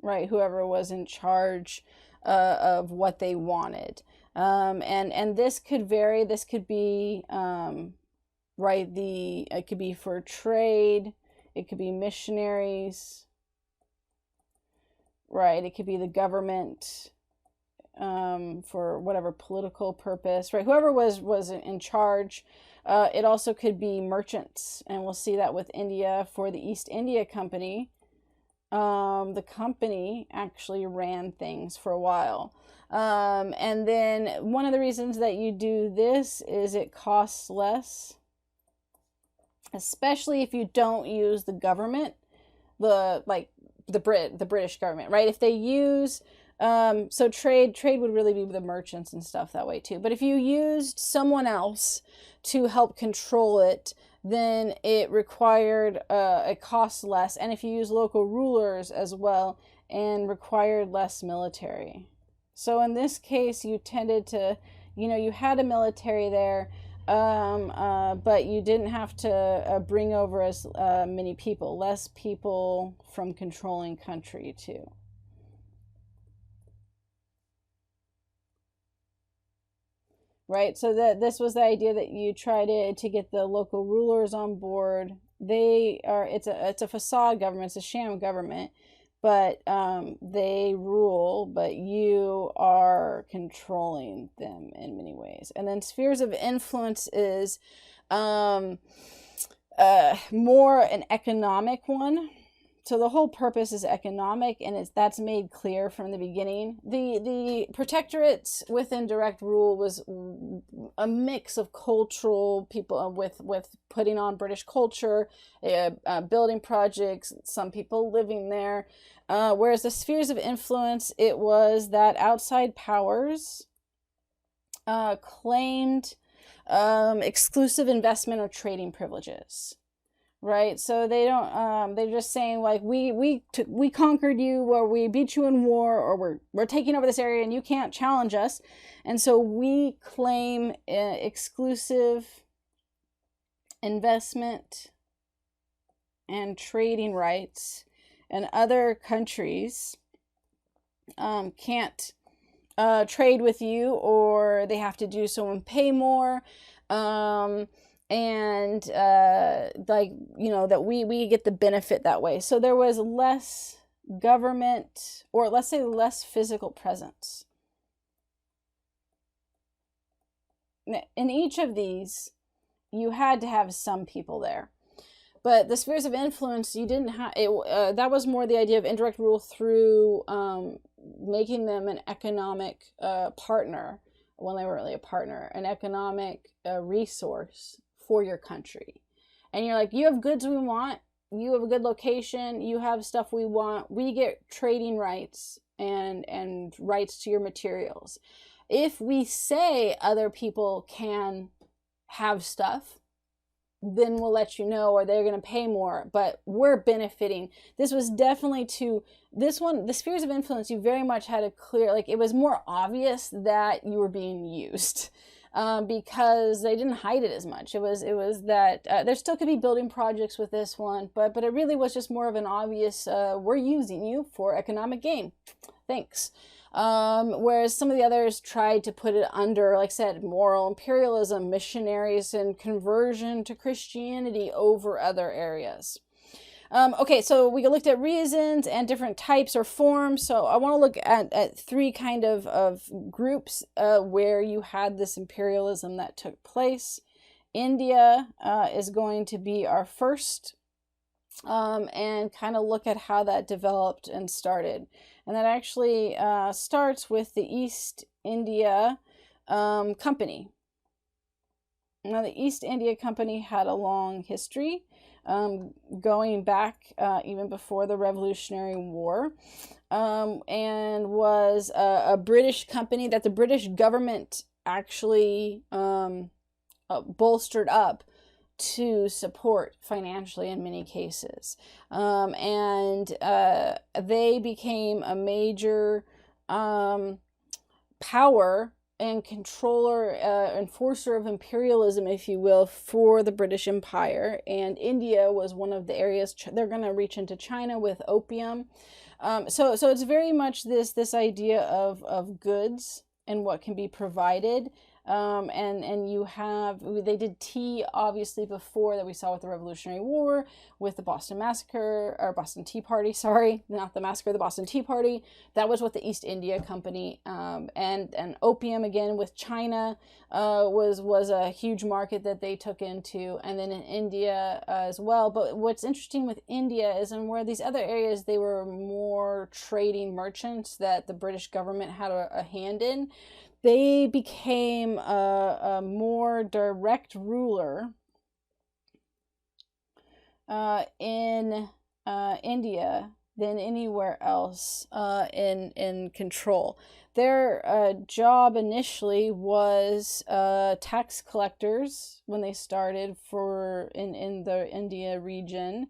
right, whoever was in charge of what they wanted. And this could vary. This could be, right, it could be for trade, it could be missionaries, right, it could be the government, for whatever political purpose, right, whoever was in charge. It also could be merchants, and we'll see that with India for the East India Company. The company actually ran things for a while. And then one of the reasons that you do this is it costs less, especially if you don't use the government, the British government, right? If they use, so trade would really be the merchants and stuff that way too. But if you used someone else to help control it, then it required, it costs less. And if you use local rulers as well, and required less military. So in this case, you tended to, you had a military there, but you didn't have to bring over as many people, less people from controlling country too. Right, so this was the idea that you try to get the local rulers on board. It's a facade government, it's a sham government, but they rule, but you are controlling them in many ways. And then spheres of influence is more an economic one. So the whole purpose is economic, and that's made clear from the beginning. The protectorates with indirect rule was a mix of cultural people with putting on British culture, building projects, some people living there. Whereas the spheres of influence, it was that outside powers claimed exclusive investment or trading privileges. Right, so they don't. They're just saying like we conquered you, or we beat you in war, or we're taking over this area, and you can't challenge us, and so we claim exclusive investment and trading rights, and other countries can't trade with you, or they have to do so and pay more. And like, you know, that we get the benefit that way. So there was less government, or let's say less physical presence. In each of these, you had to have some people there. But the spheres of influence, you didn't have it. That was more the idea of indirect rule through making them an economic partner, when they weren't really a partner, an economic resource for your country. And you're like, you have goods we want, you have a good location, you have stuff we want, we get trading rights and rights to your materials. If we say other people can have stuff, then we'll let you know, or they're going to pay more, but we're benefiting. This was definitely this one, the spheres of influence, you very much had a clear, like, it was more obvious that you were being used, because they didn't hide it as much. It was that there still could be building projects with this one, but it really was just more of an obvious, we're using you for economic gain. Thanks. Whereas some of the others tried to put it under, like I said, moral imperialism, missionaries, and conversion to Christianity over other areas. Okay, so we looked at reasons and different types or forms. So I want to look at three kind of groups where you had this imperialism that took place. India is going to be our first, and kind of look at how that developed and started. And that actually starts with the East India Company. Now, the East India Company had a long history, going back even before the Revolutionary War, and was a British company that the British government actually bolstered up to support financially in many cases. And they became a major power and controller, enforcer of imperialism, if you will, for the British Empire. And India was one of the areas. They're going to reach into China with opium. So it's very much this idea of goods and what can be provided. And you have, they did tea obviously before, that we saw with the Revolutionary War, with the Boston Massacre, or Boston Tea Party, sorry, not the massacre, the Boston Tea Party. That was what the East India Company, and opium again with China, was a huge market that they took into, and then in India as well. But what's interesting with India is, in where these other areas, they were more trading merchants that the British government had a hand in, they became a more direct ruler in India than anywhere else in control. Their job initially was tax collectors when they started in the India region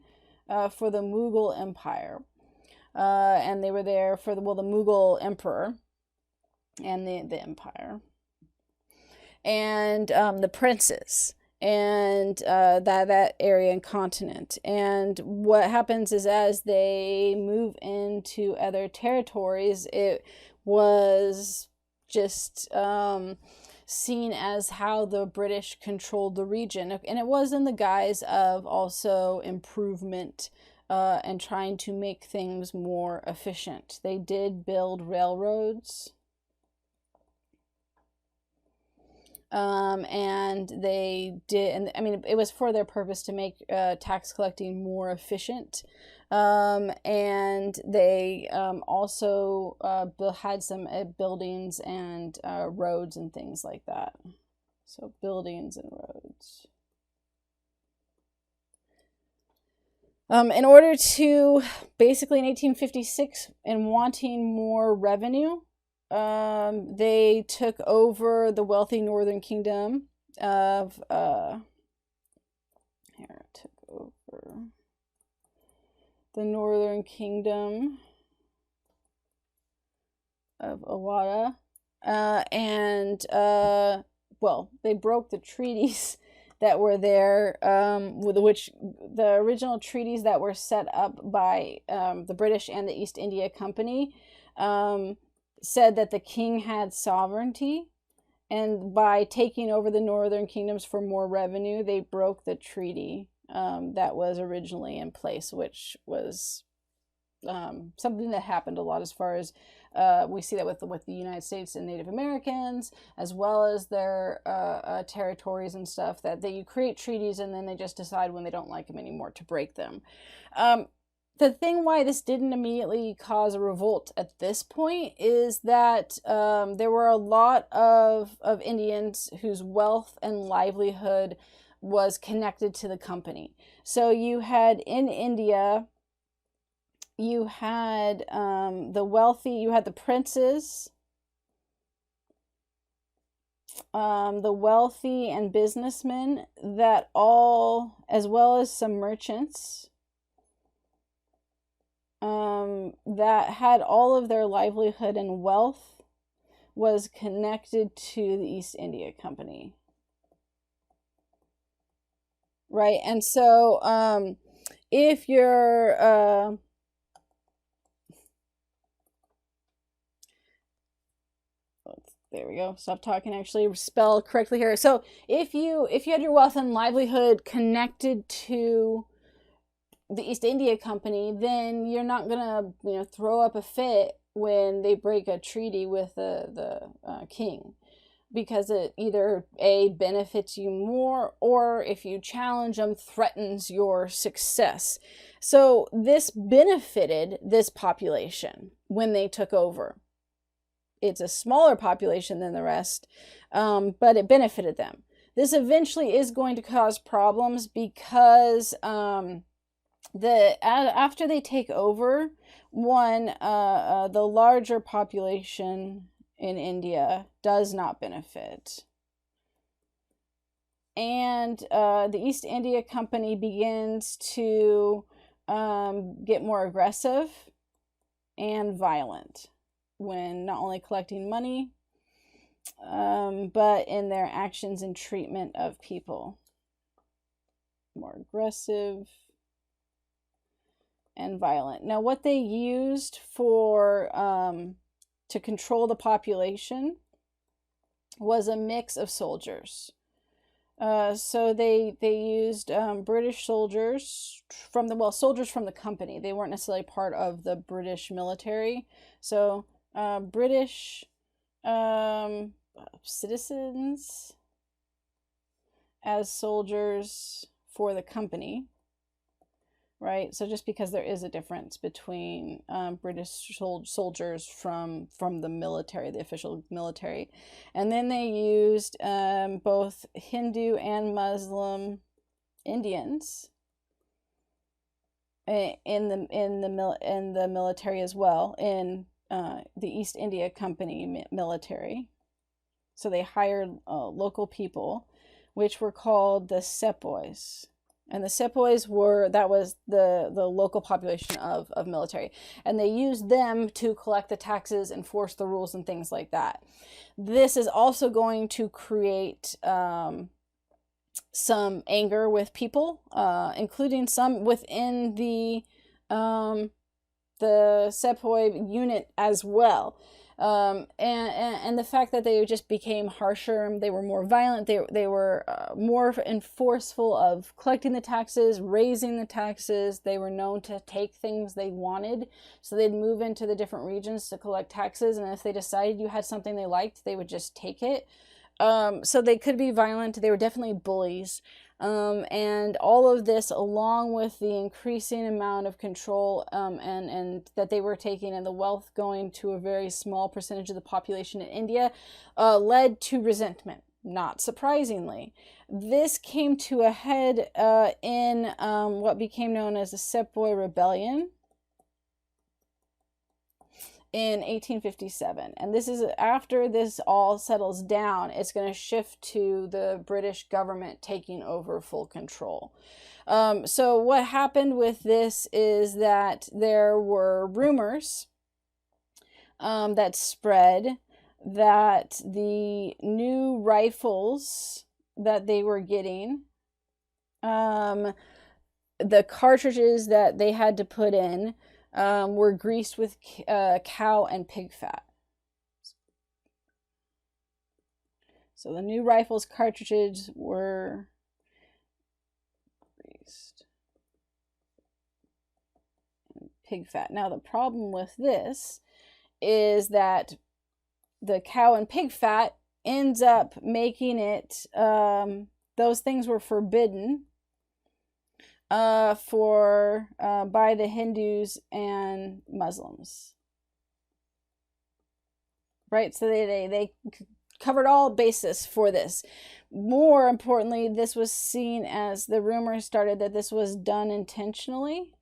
for the Mughal Empire. And they were there for the Mughal Emperor and the empire, and the princes, and that area and continent. And what happens is, as they move into other territories, it was just seen as how the British controlled the region. And it was in the guise of also improvement and trying to make things more efficient. They did build railroads. And they did, and I mean, it was for their purpose to make tax collecting more efficient. And they also had some buildings and roads and things like that. So buildings and roads. In order to, basically in 1856, and wanting more revenue, they took over the wealthy northern kingdom of took over the northern kingdom of Awada, and well, they broke the treaties that were there, with which the original treaties that were set up by the British and the East India Company. said that the king had sovereignty, and by taking over the northern kingdoms for more revenue, they broke the treaty that was originally in place, which was something that happened a lot as far as we see that with the United States and Native Americans, as well as their territories and stuff, that you create treaties and then they just decide when they don't like them anymore to break them. The thing why this didn't immediately cause a revolt at this point is that there were a lot of Indians whose wealth and livelihood was connected to the company. So you had in India, you had the wealthy, you had the princes, the wealthy and businessmen that all, as well as some merchants, that had all of their livelihood and wealth was connected to the East India Company. Right? And so if you're there we go. Stop talking. Actually, spell correctly here. So if you had your wealth and livelihood connected to the East India Company, then you're not gonna throw up a fit when they break a treaty with the king, because it either A, benefits you more, or if you challenge them, threatens your success. So this benefited this population when they took over. It's a smaller population than the rest, but it benefited them. This eventually is going to cause problems because after they take over, the larger population in India does not benefit. And the East India Company begins to get more aggressive and violent when not only collecting money, but in their actions and treatment of people. More aggressive and violent. Now, what they used for to control the population was a mix of soldiers. So they used British soldiers soldiers from the company. They weren't necessarily part of the British military. So British citizens as soldiers for the company, right? So just because there is a difference between British soldiers from the military, the official military. And then they used both Hindu and Muslim Indians in the military as well, in the East India Company military. So they hired local people, which were called the Sep Boys. And the Sep Boys was the local population of military. And they used them to collect the taxes, enforce the rules, and things like that. This is also going to create some anger with people, including some within the Sep Boy unit as well. And the fact that they just became harsher, they were more violent, they were more enforceful of collecting the taxes, raising the taxes. They were known to take things they wanted, so they'd move into the different regions to collect taxes, and if they decided you had something they liked, they would just take it. So they could be violent. They were definitely bullies. And all of this, along with the increasing amount of control and that they were taking, and the wealth going to a very small percentage of the population in India, led to resentment. Not surprisingly, this came to a head in what became known as the Sep Boy Rebellion in 1857. And this is after this all settles down, it's going to shift to the British government taking over full control. So what happened with this is that there were rumors that spread that the new rifles that they were getting, the cartridges that they had to put in, were greased with cow and pig fat. So the new rifles cartridges were increased. Pig fat. Now the problem with this is that the cow and pig fat ends up making it, those things were forbidden by the Hindus and Muslims. Right? So they covered all bases for this. More importantly, this was seen as, the rumor started that this was done intentionally.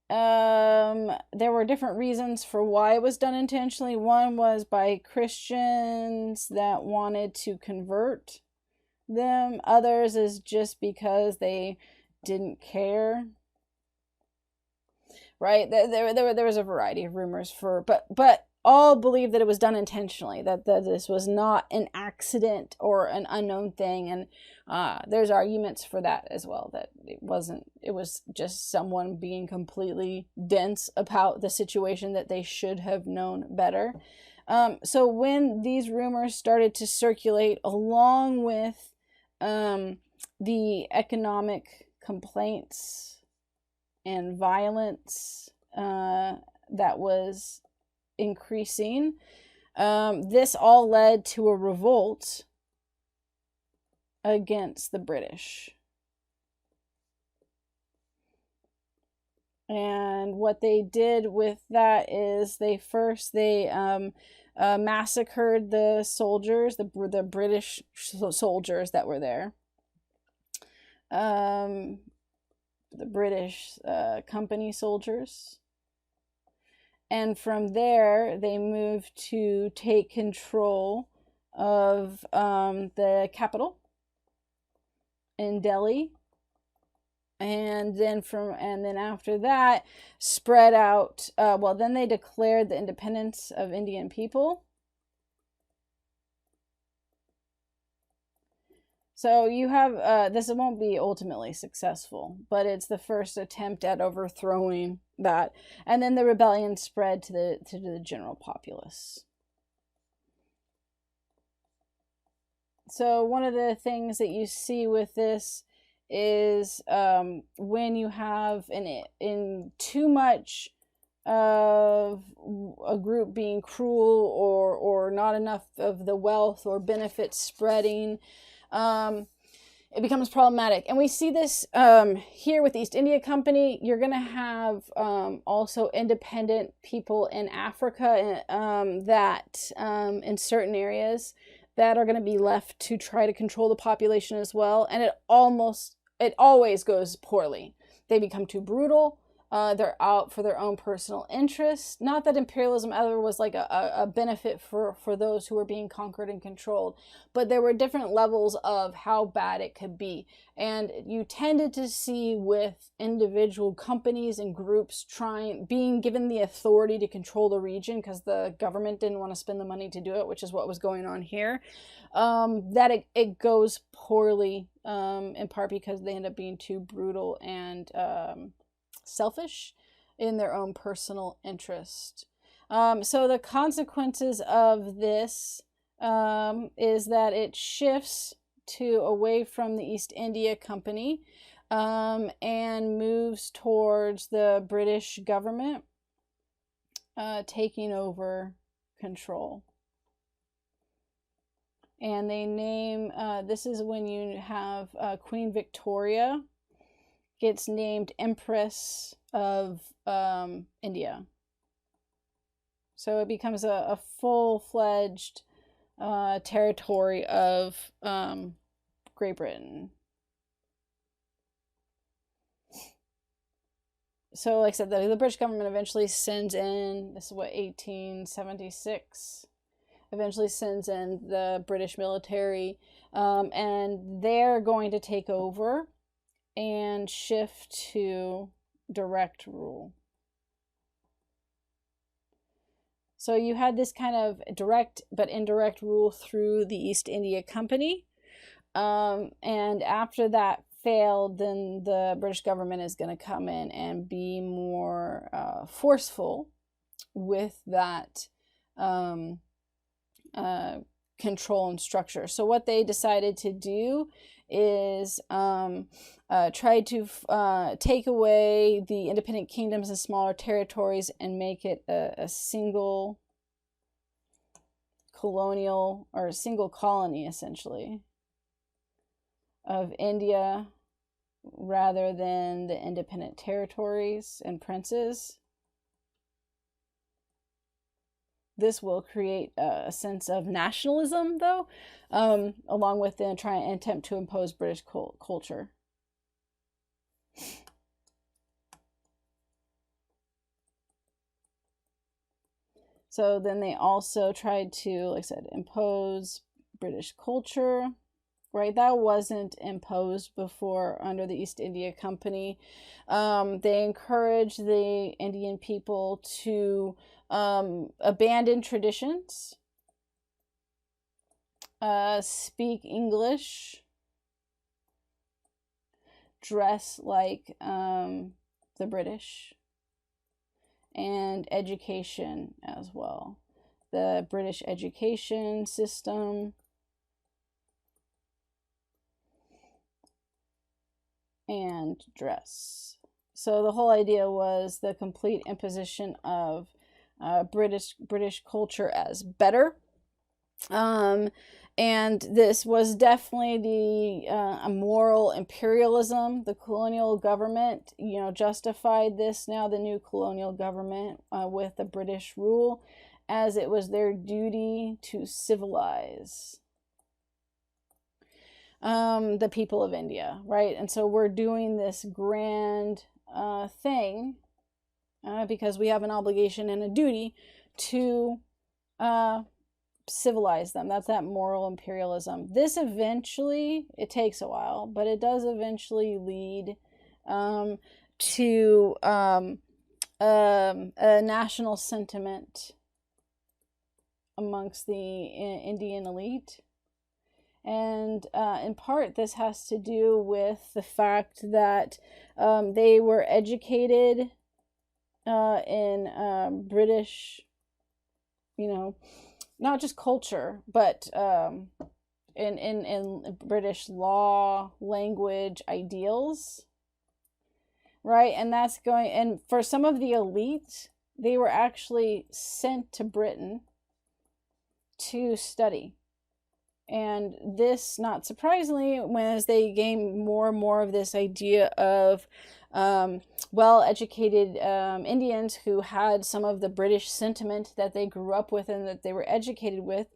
There were different reasons for why it was done intentionally. One was by Christians that wanted to convert them. Others is just because they didn't care. Right? There was a variety of rumors for, but all believe that it was done intentionally, that this was not an accident or an unknown thing. And there's arguments for that as well, that it was just someone being completely dense about the situation, that they should have known better. So when these rumors started to circulate, along with the economic complaints and violence that was increasing, this all led to a revolt against the British. And what they did with that is they massacred the soldiers, the British soldiers that were there, the British company soldiers. And from there, they moved to take control of the capital in Delhi, and then after that, spread out. Then they declared the independence of Indian people. So you have this won't be ultimately successful, but it's the first attempt at overthrowing that, and then the rebellion spread to the general populace. So one of the things that you see with this is when you have in too much of a group being cruel, or not enough of the wealth or benefits spreading, it becomes problematic. And we see this here with the East India Company. You're going to have also independent people in Africa that in certain areas that are going to be left to try to control the population as well. And it always goes poorly. They become too brutal. They're out for their own personal interests. Not that imperialism ever was like a benefit for those who were being conquered and controlled, but there were different levels of how bad it could be. And you tended to see with individual companies and groups being given the authority to control the region because the government didn't want to spend the money to do it, which is what was going on here, that it goes poorly, in part because they end up being too brutal and selfish in their own personal interest. So the consequences of this is that it shifts away from the East India Company and moves towards the British government taking over control. And they name, this is when you have Queen Victoria gets named Empress of India. So it becomes a full-fledged territory of Great Britain. So like I said, the British government eventually sends in, this is what, 1876, eventually sends in the British military, and they're going to take over and shift to direct rule. So you had this kind of direct but indirect rule through the East India Company. And after that failed, then the British government is going to come in and be more forceful with that control and structure. So what they decided to do is try to take away the independent kingdoms and smaller territories and make it a single colonial, or a single colony, essentially, of India, rather than the independent territories and princes. This will create a sense of nationalism, though, along with the attempt to impose British culture. So then they also tried to, like I said, impose British culture, right? That wasn't imposed before under the East India Company. They encouraged the Indian people to abandon traditions, speak English, dress like the British, and education as well. The British education system and dress. So the whole idea was the complete imposition of British culture as better. And this was definitely a moral imperialism. The colonial government, justified this now, the new colonial government with the British rule, as it was their duty to civilize the people of India, right? And so we're doing this grand thing because we have an obligation and a duty to civilize them. That's that moral imperialism. This eventually, it takes a while, but it does eventually lead to a national sentiment amongst the Indian elite. And in part, this has to do with the fact that they were educated in British, not just culture, but in British law, language, ideals, right? And that's going, and for some of the elite, they were actually sent to Britain to study. And this, not surprisingly, as they gain more and more of this idea of well-educated Indians who had some of the British sentiment that they grew up with and that they were educated with,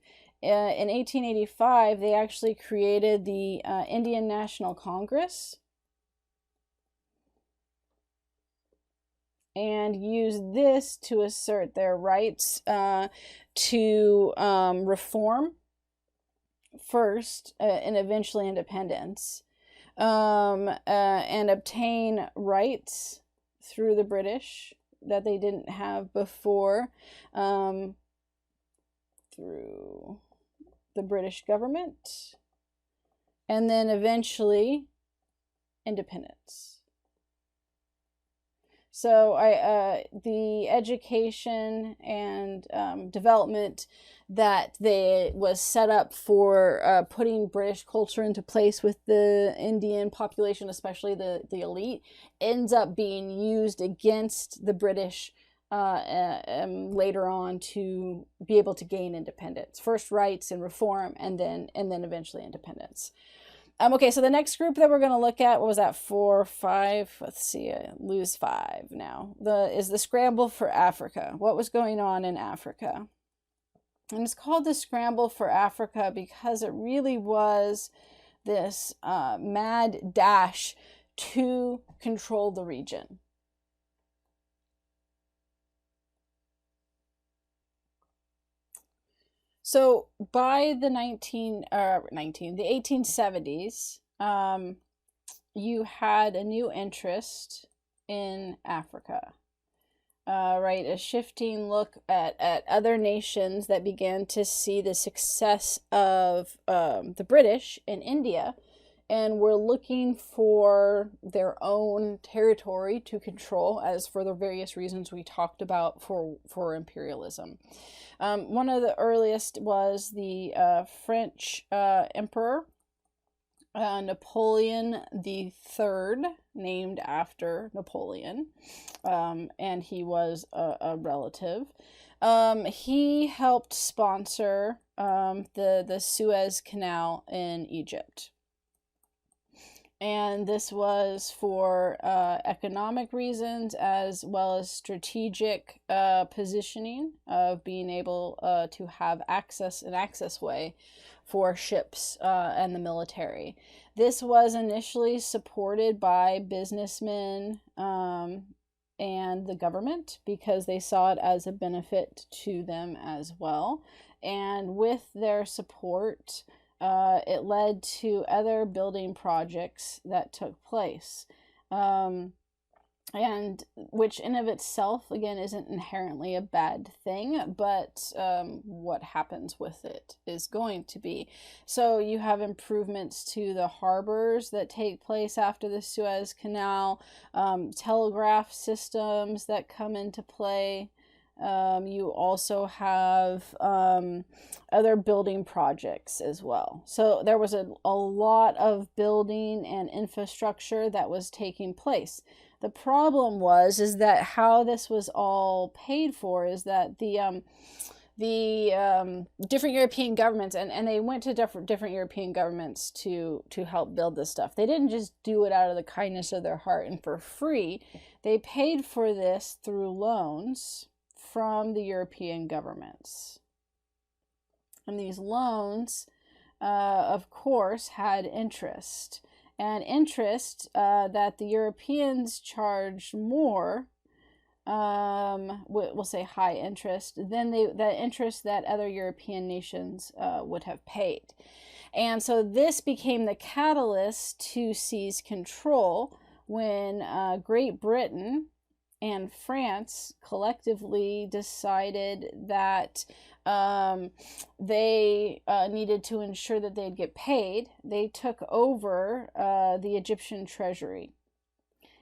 in 1885, they actually created the Indian National Congress and used this to assert their rights to reform first and eventually independence, and obtain rights through the British that they didn't have before, through the British government, and then eventually independence. So the education and development that was set up for putting British culture into place with the Indian population, especially the elite, ends up being used against the British later on to be able to gain independence. First rights and reform, and then eventually independence. Okay, so the next group that we're going to look at, what was that, 4, 5? Let's see, I lose 5 now. Is the Scramble for Africa. What was going on in Africa? And it's called the Scramble for Africa because it really was this mad dash to control the region. So by the 1870s, you had a new interest in Africa, right? A shifting look at other nations that began to see the success of the British in India and were looking for their own territory to control, as for the various reasons we talked about for imperialism. One of the earliest was the French emperor, Napoleon the Third, named after Napoleon, and he was a relative. He helped sponsor the Suez Canal in Egypt. And this was for economic reasons as well as strategic positioning of being able to have an access way for ships and the military. This was initially supported by businessmen and the government because they saw it as a benefit to them as well. And with their support, it led to other building projects that took place, and which in of itself, again, isn't inherently a bad thing, but what happens with it is going to be. So you have improvements to the harbors that take place after the Suez Canal, telegraph systems that come into play. You also have other building projects as well. So there was a lot of building and infrastructure that was taking place. The problem is that how this was all paid for is that the different European governments, and they went to different European governments to help build this stuff. They didn't just do it out of the kindness of their heart and for free. They paid for this through loans from the European governments. And these loans, of course, had interest. And interest that the Europeans charged more, we'll say high interest, than the interest that other European nations would have paid. And so this became the catalyst to seize control when Great Britain and France collectively decided that they needed to ensure that they'd get paid. They took over the Egyptian treasury.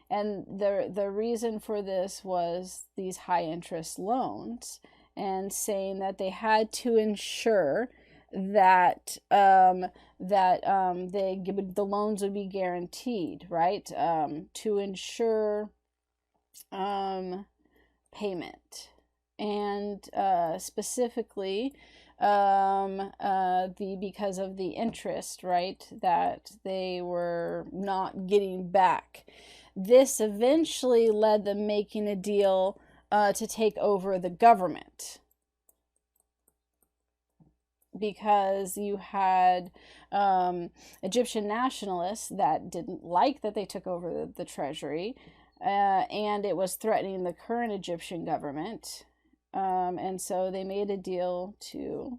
And the reason for this was these high interest loans, and saying that they had to ensure that the loans would be guaranteed, right? To ensure payment, and specifically because of the interest, right, that they were not getting back. This eventually led them making a deal to take over the government, because you had Egyptian nationalists that didn't like that they took over the treasury. And it was threatening the current Egyptian government. And so they made a deal to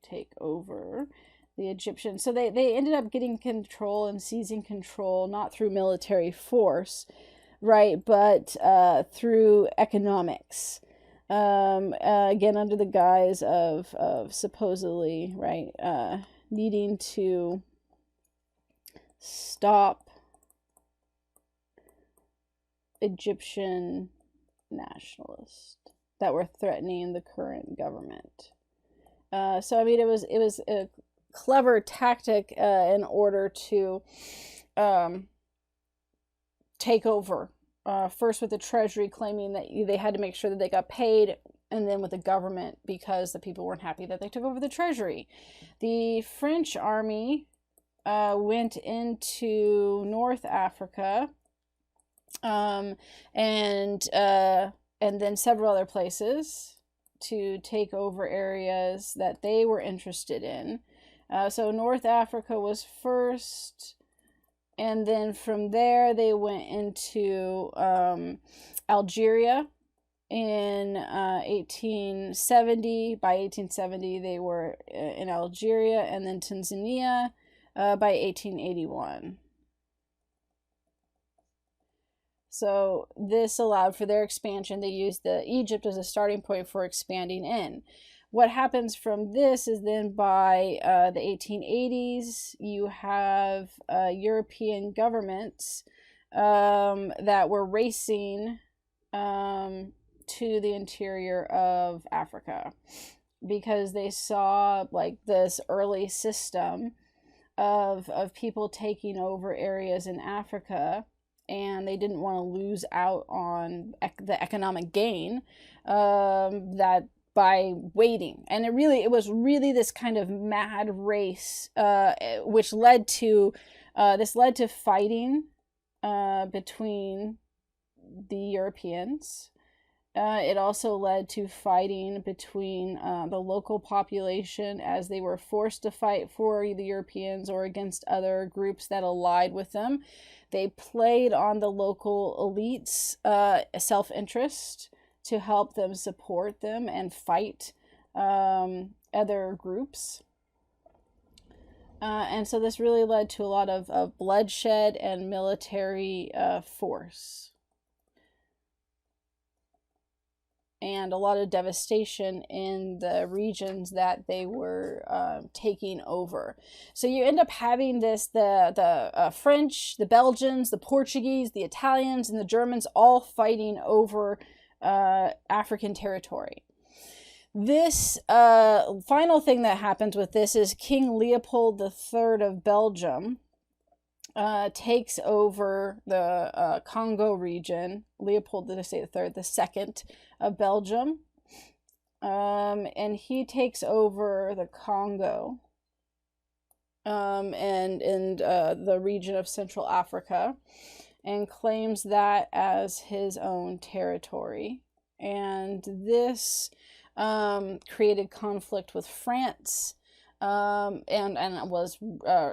take over the Egyptian. So they ended up getting control and seizing control, not through military force, right, but through economics. Again, under the guise of supposedly, right, needing to stop Egyptian nationalists that were threatening the current government. So I mean, it was a clever tactic in order to take over. First with the treasury, claiming that they had to make sure that they got paid, and then with the government because the people weren't happy that they took over the treasury. The French army went into North Africa, and then several other places to take over areas that they were interested in. So North Africa was first, and then from there they went into Algeria in 1870. By 1870 they were in Algeria, and then Tanzania by 1881. So this allowed for their expansion. They used Egypt as a starting point for expanding in. what happens from this is then by the 1880s, you have European governments that were racing to the interior of Africa, because they saw like this early system of people taking over areas in Africa, and they didn't want to lose out on the economic gain that by waiting. And it was really this kind of mad race, which led to fighting between the Europeans. It also led to fighting between the local population, as they were forced to fight for the Europeans or against other groups that allied with them. They played on the local elites' self-interest to help them support them and fight other groups. And so this really led to a lot of bloodshed and military force, and a lot of devastation in the regions that they were taking over. So you end up having the French, the Belgians, the Portuguese, the Italians, and the Germans all fighting over African territory. This final thing that happens with this is King Leopold III of Belgium takes over the Congo region. Leopold, did I say the second of Belgium, and he takes over the Congo and the region of Central Africa, and claims that as his own territory. And this created conflict with France. And was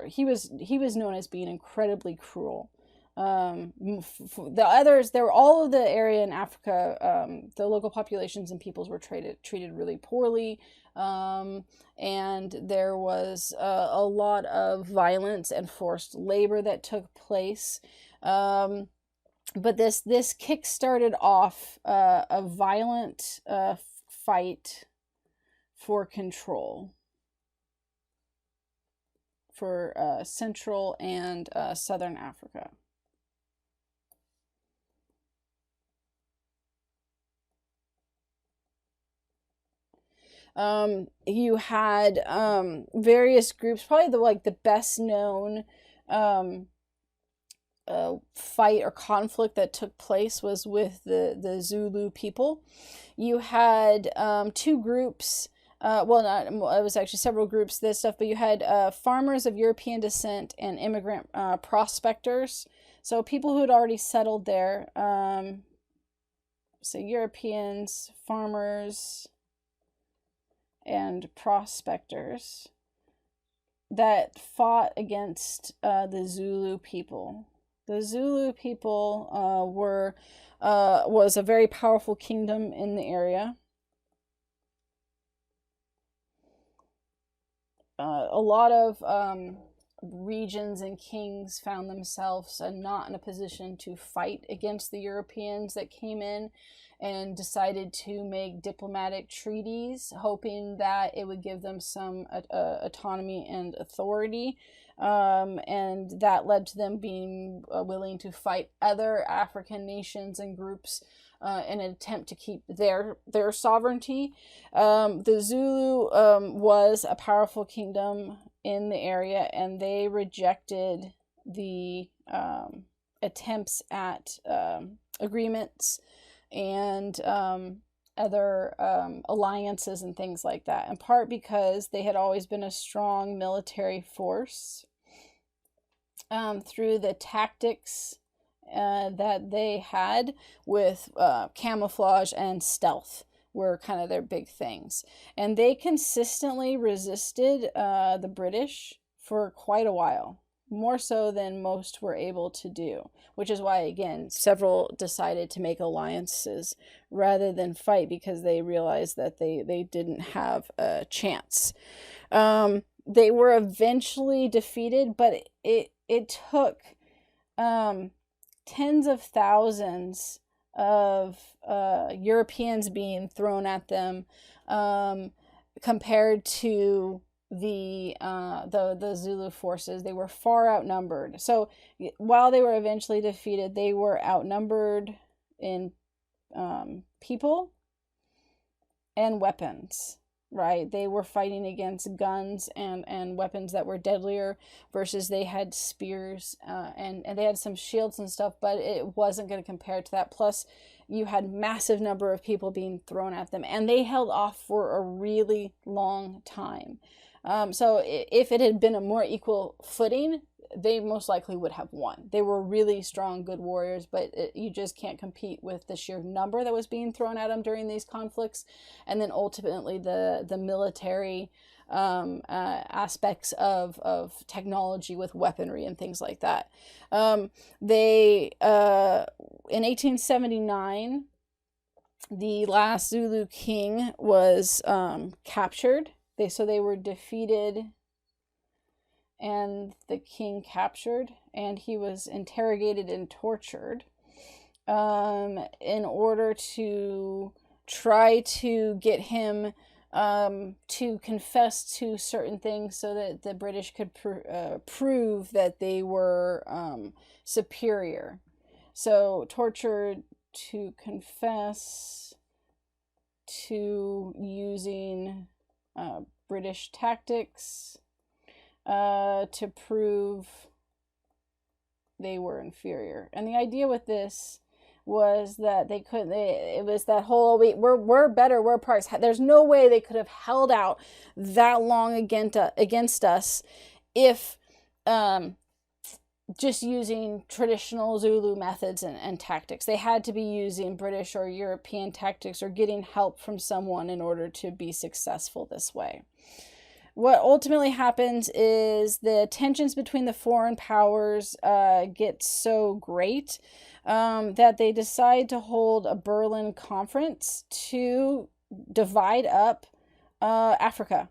he was known as being incredibly cruel. The others, there were all of the area in Africa, the local populations and peoples were treated really poorly, and there was a lot of violence and forced labor that took place. But this kick-started off a violent fight for control for Central and Southern Africa. You had various groups. Probably the best known fight or conflict that took place was with the Zulu people. You had two groups. It was actually several groups, but you had farmers of European descent and immigrant prospectors. So people who had already settled there. So Europeans, farmers, and prospectors that fought against the Zulu people. The Zulu people was a very powerful kingdom in the area. A lot of regions and kings found themselves not in a position to fight against the Europeans that came in, and decided to make diplomatic treaties, hoping that it would give them some autonomy and authority. And that led to them being willing to fight other African nations and groups in an attempt to keep their sovereignty. The Zulu was a powerful kingdom in the area, and they rejected the attempts at agreements and other alliances and things like that, in part because they had always been a strong military force. Through the tactics that they had with camouflage and stealth were kind of their big things. And they consistently resisted the British for quite a while, more so than most were able to do, which is why, again, several decided to make alliances rather than fight, because they realized that they didn't have a chance. They were eventually defeated, but it took tens of thousands of Europeans being thrown at them, compared to the Zulu forces. They were far outnumbered. So while they were eventually defeated, they were outnumbered in people and weapons, right? They were fighting against guns and weapons that were deadlier, versus they had spears and they had some shields and stuff, but it wasn't going to compare to that. Plus, you had massive number of people being thrown at them, and they held off for a really long time. So if it had been a more equal footing, they most likely would have won. They were really strong, good warriors, but you just can't compete with the sheer number that was being thrown at them during these conflicts. And then ultimately the military aspects of technology with weaponry and things like that. They in 1879, the last Zulu king was captured. They were defeated and the king captured, and he was interrogated and tortured in order to try to get him to confess to certain things, so that the British could prove that they were superior. So tortured to confess to using British tactics to prove they were inferior. And the idea with this was that it was that whole, we're better, we're parts. There's no way they could have held out that long against us if just using traditional Zulu methods and tactics. They had to be using British or European tactics, or getting help from someone in order to be successful this way. What ultimately happens is the tensions between the foreign powers get so great that they decide to hold a Berlin conference to divide up Africa.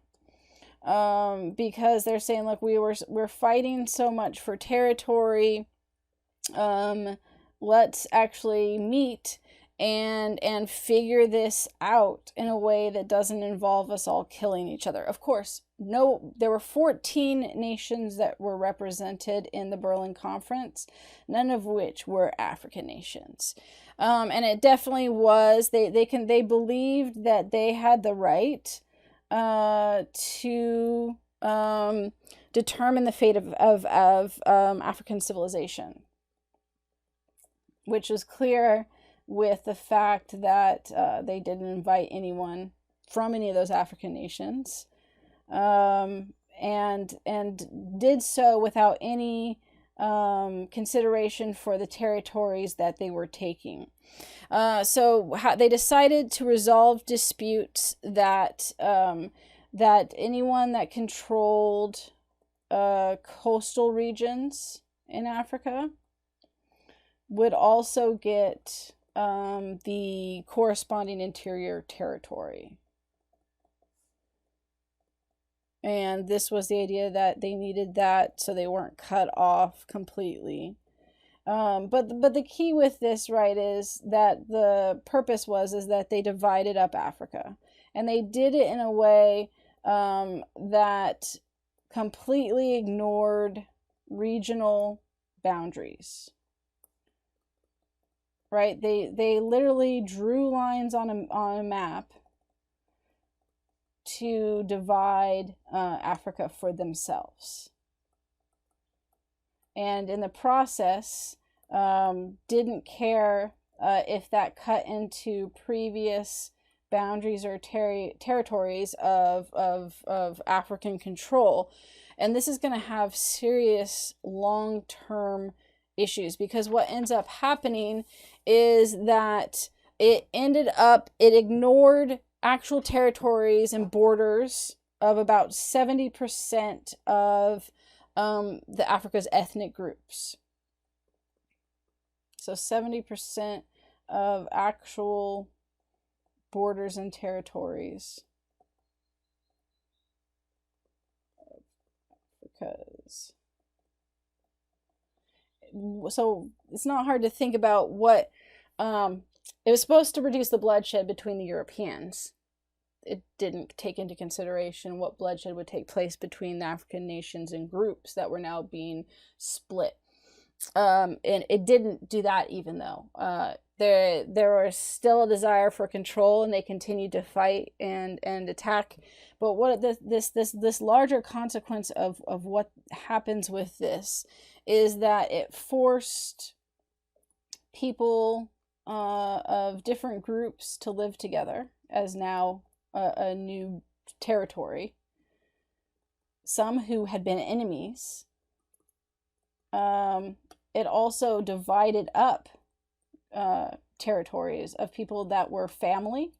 Because they're saying, look, we're fighting so much for territory. Let's actually meet and figure this out in a way that doesn't involve us all killing each other. Of course, there were 14 nations that were represented in the Berlin Conference, none of which were African nations. And it definitely was, they believed that they had the right to determine the fate of African civilization, which was clear with the fact that they didn't invite anyone from any of those African nations, and did so without any consideration for the territories that they were taking. So they decided to resolve disputes that anyone that controlled coastal regions in Africa would also get the corresponding interior territory. And this was the idea, that they needed that so they weren't cut off completely. But the key with this, right, is that the purpose is that they divided up Africa. And they did it in a way that completely ignored regional boundaries. Right? They literally drew lines on a map to divide Africa for themselves. And in the process, didn't care if that cut into previous boundaries or territories of African control. And this is going to have serious long-term issues, because what ends up happening is that it ignored actual territories and borders of about 70% of the Africa's ethnic groups. So 70% of actual borders and territories. Because so it's not hard to think about what it was supposed to reduce the bloodshed between the Europeans, it didn't take into consideration what bloodshed would take place between the African nations and groups that were now being split. And it didn't do that, even though there was still a desire for control, and they continued to fight and attack. But what this larger consequence of what happens with this is that it forced people of different groups to live together as now a new territory. Some who had been enemies. It also divided up territories of people that were family.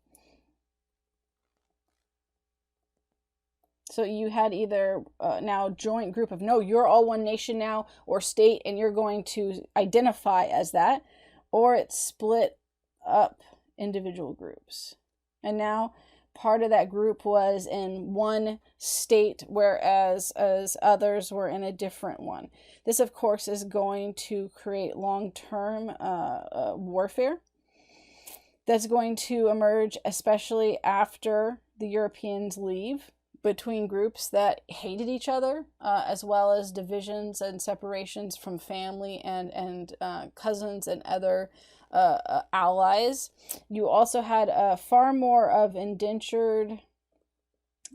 So you had either now joint group of, no, you're all one nation now, or state, and you're going to identify as that, or it split up individual groups. And now part of that group was in one state, whereas as others were in a different one. This, of course, is going to create long-term warfare that's going to emerge, especially after the Europeans leave, between groups that hated each other, as well as divisions and separations from family and cousins and other allies. You also had far more of indentured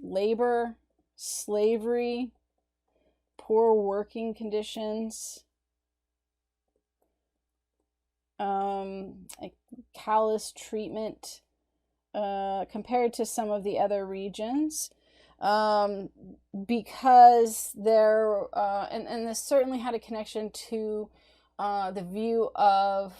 labor, slavery, poor working conditions, callous treatment compared to some of the other regions. Because there, and this certainly had a connection to the view of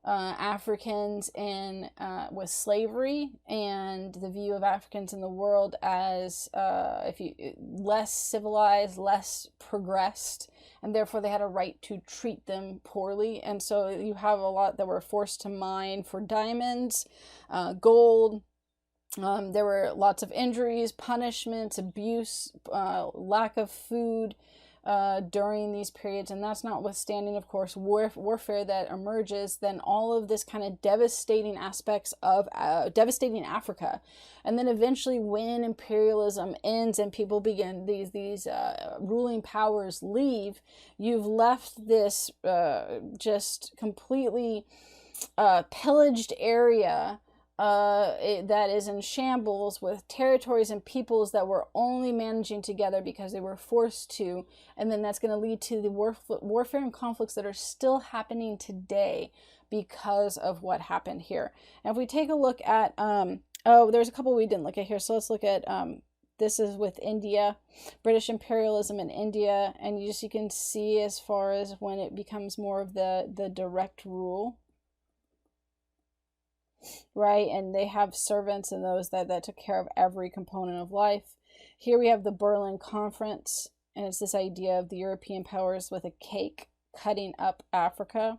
Africans in with slavery, and the view of Africans in the world as less civilized, less progressed, and therefore they had a right to treat them poorly. And so you have a lot that were forced to mine for diamonds, gold. There were lots of injuries, punishments, abuse, lack of food during these periods, and that's notwithstanding, of course, warfare that emerges. Then all of this kind of devastating aspects of devastating Africa, and then eventually, when imperialism ends and people begin these ruling powers leave, you've left this just completely pillaged area. That is in shambles, with territories and peoples that were only managing together because they were forced to, and then that's going to lead to the warfare and conflicts that are still happening today because of what happened here. And if we take a look at, there's a couple we didn't look at here, so let's look at, this is with India, British imperialism in India, and you can see as far as when it becomes more of the direct rule. Right, and they have servants and those that took care of every component of life. Here we have the Berlin Conference, and it's this idea of the European powers with a cake cutting up Africa.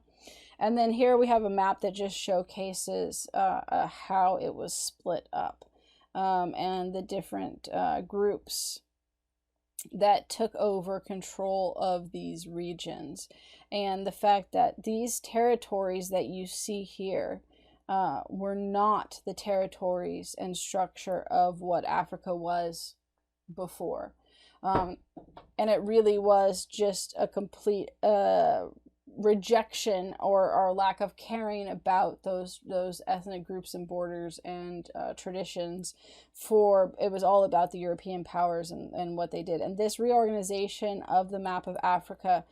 And then here we have a map that just showcases how it was split up, and the different groups that took over control of these regions, and the fact that these territories that you see here were not the territories and structure of what Africa was before. And it really was just a complete rejection or lack of caring about those ethnic groups and borders and traditions. It was all about the European powers and what they did. And this reorganization of the map of Africa,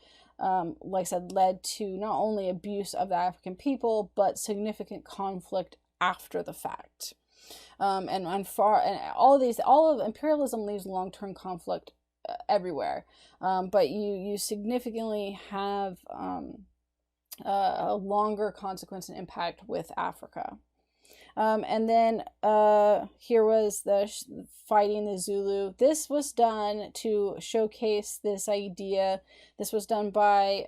like I said, led to not only abuse of the African people, but significant conflict after the fact. And all of imperialism leaves long-term conflict everywhere. But you significantly have a longer consequence and impact with Africa. And then here was the Fighting the Zulu. This was done to showcase this idea. This was done by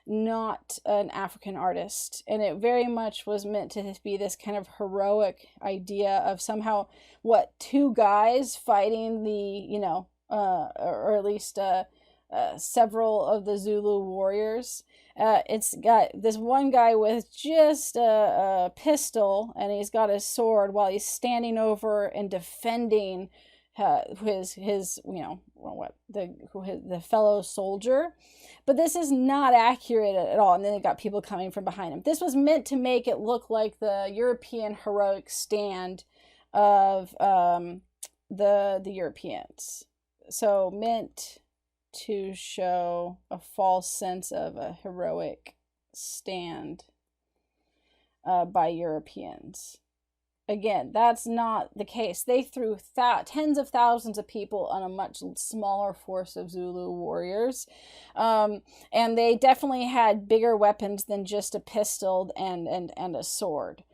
not an African artist, and it very much was meant to be this kind of heroic idea of somehow two guys fighting the, or at least several of the Zulu warriors. It's got this one guy with just a pistol, and he's got a sword while he's standing over and defending his the fellow soldier. But this is not accurate at all. And then they got people coming from behind him. This was meant to make it look like the European heroic stand of the Europeans. So meant to show a false sense of a heroic stand by Europeans. Again, that's not the case. They threw tens of thousands of people on a much smaller force of Zulu warriors. And they definitely had bigger weapons than just a pistol and a sword.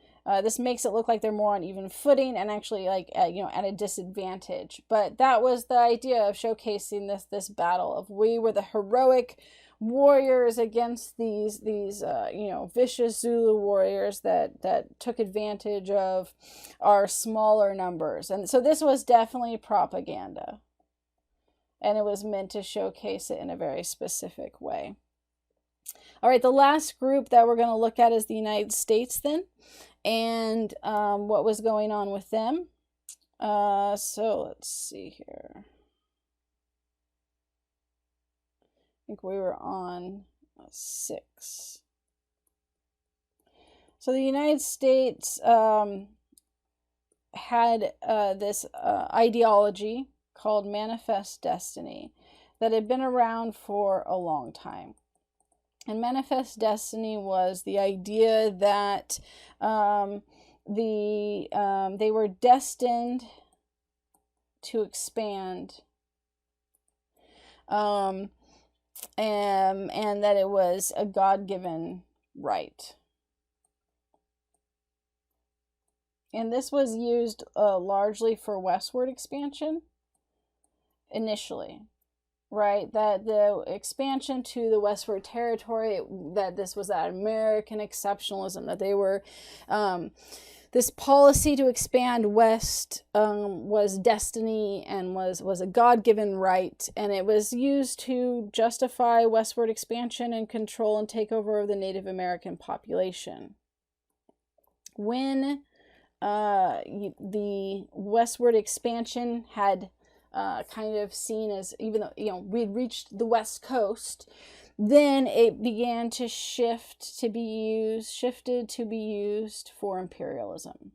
This makes it look like they're more on even footing and actually at a disadvantage. But that was the idea of showcasing this battle of we were the heroic warriors against these vicious Zulu warriors that took advantage of our smaller numbers. And so this was definitely propaganda, and it was meant to showcase it in a very specific way. All right, the last group that we're going to look at is the United States then, and what was going on with them. So let's see here. I think we were on 6. So the United States had this ideology called Manifest Destiny that had been around for a long time. And Manifest Destiny was the idea that they were destined to expand, and that it was a God-given right. And this was used largely for westward expansion initially, right? That the expansion to the westward territory, that this was that American exceptionalism, that they were this policy to expand west was destiny and was a God-given right, and it was used to justify westward expansion and control and takeover of the Native American population. When the westward expansion had kind of seen as, even though we'd reached the West Coast, then it began to shifted to be used for imperialism,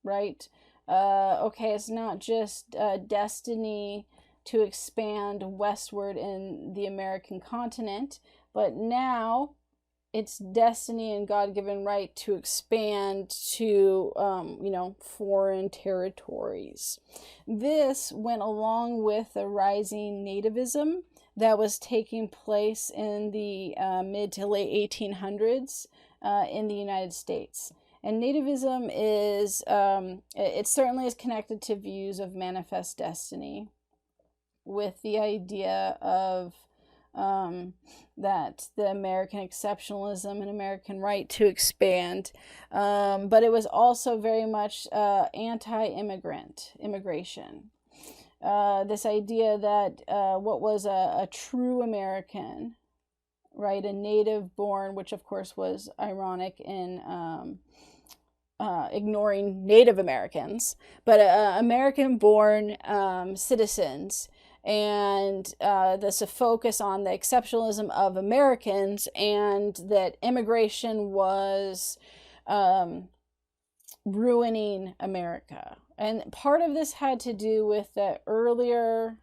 right? Okay, it's not just destiny to expand westward in the American continent, but now it's destiny and God-given right to expand to, foreign territories. This went along with the rising nativism that was taking place in the mid to late 1800s in the United States. And nativism is, it certainly is connected to views of manifest destiny, with the idea of that the American exceptionalism and American right to expand. But it was also very much immigration. This idea that what was a true American, right, a native born, which of course was ironic in ignoring Native Americans, but American born citizens, and this a focus on the exceptionalism of Americans, and that immigration was ruining America. And part of this had to do with that earlier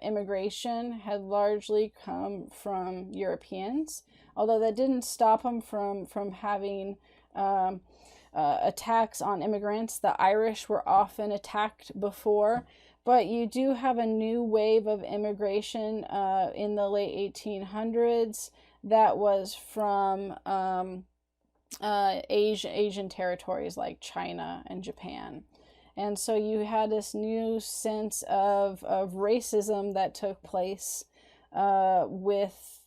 immigration had largely come from Europeans, although that didn't stop them from having attacks on immigrants. The Irish were often attacked before, but you do have a new wave of immigration in the late 1800s that was from Asian territories like China and Japan. And so you had this new sense of racism that took place with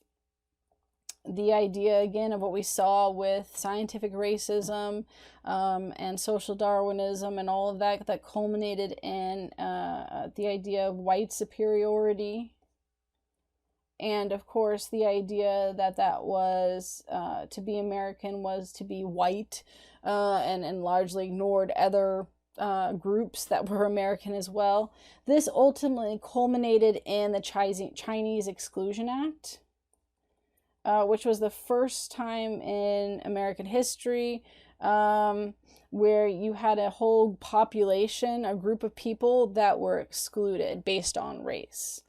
the idea, again, of what we saw with scientific racism and social Darwinism and all of that culminated in the idea of white superiority And of course, the idea that was to be American was to be white, and largely ignored other groups that were American as well. This ultimately culminated in the Chinese Exclusion Act, which was the first time in American history where you had a whole population, a group of people that were excluded based on race.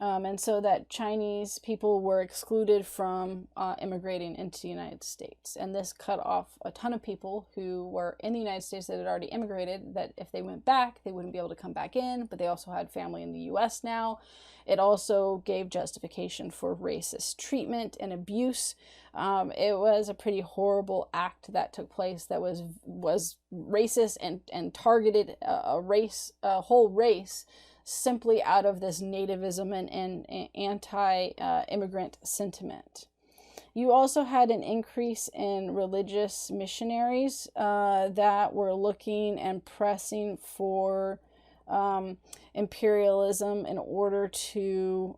And so that Chinese people were excluded from immigrating into the United States. And this cut off a ton of people who were in the United States that had already immigrated, that if they went back, they wouldn't be able to come back in, but they also had family in the US now. It also gave justification for racist treatment and abuse. It was a pretty horrible act that took place that was racist and targeted a whole race, simply out of this nativism and anti-immigrant sentiment. You also had an increase in religious missionaries that were looking and pressing for imperialism in order to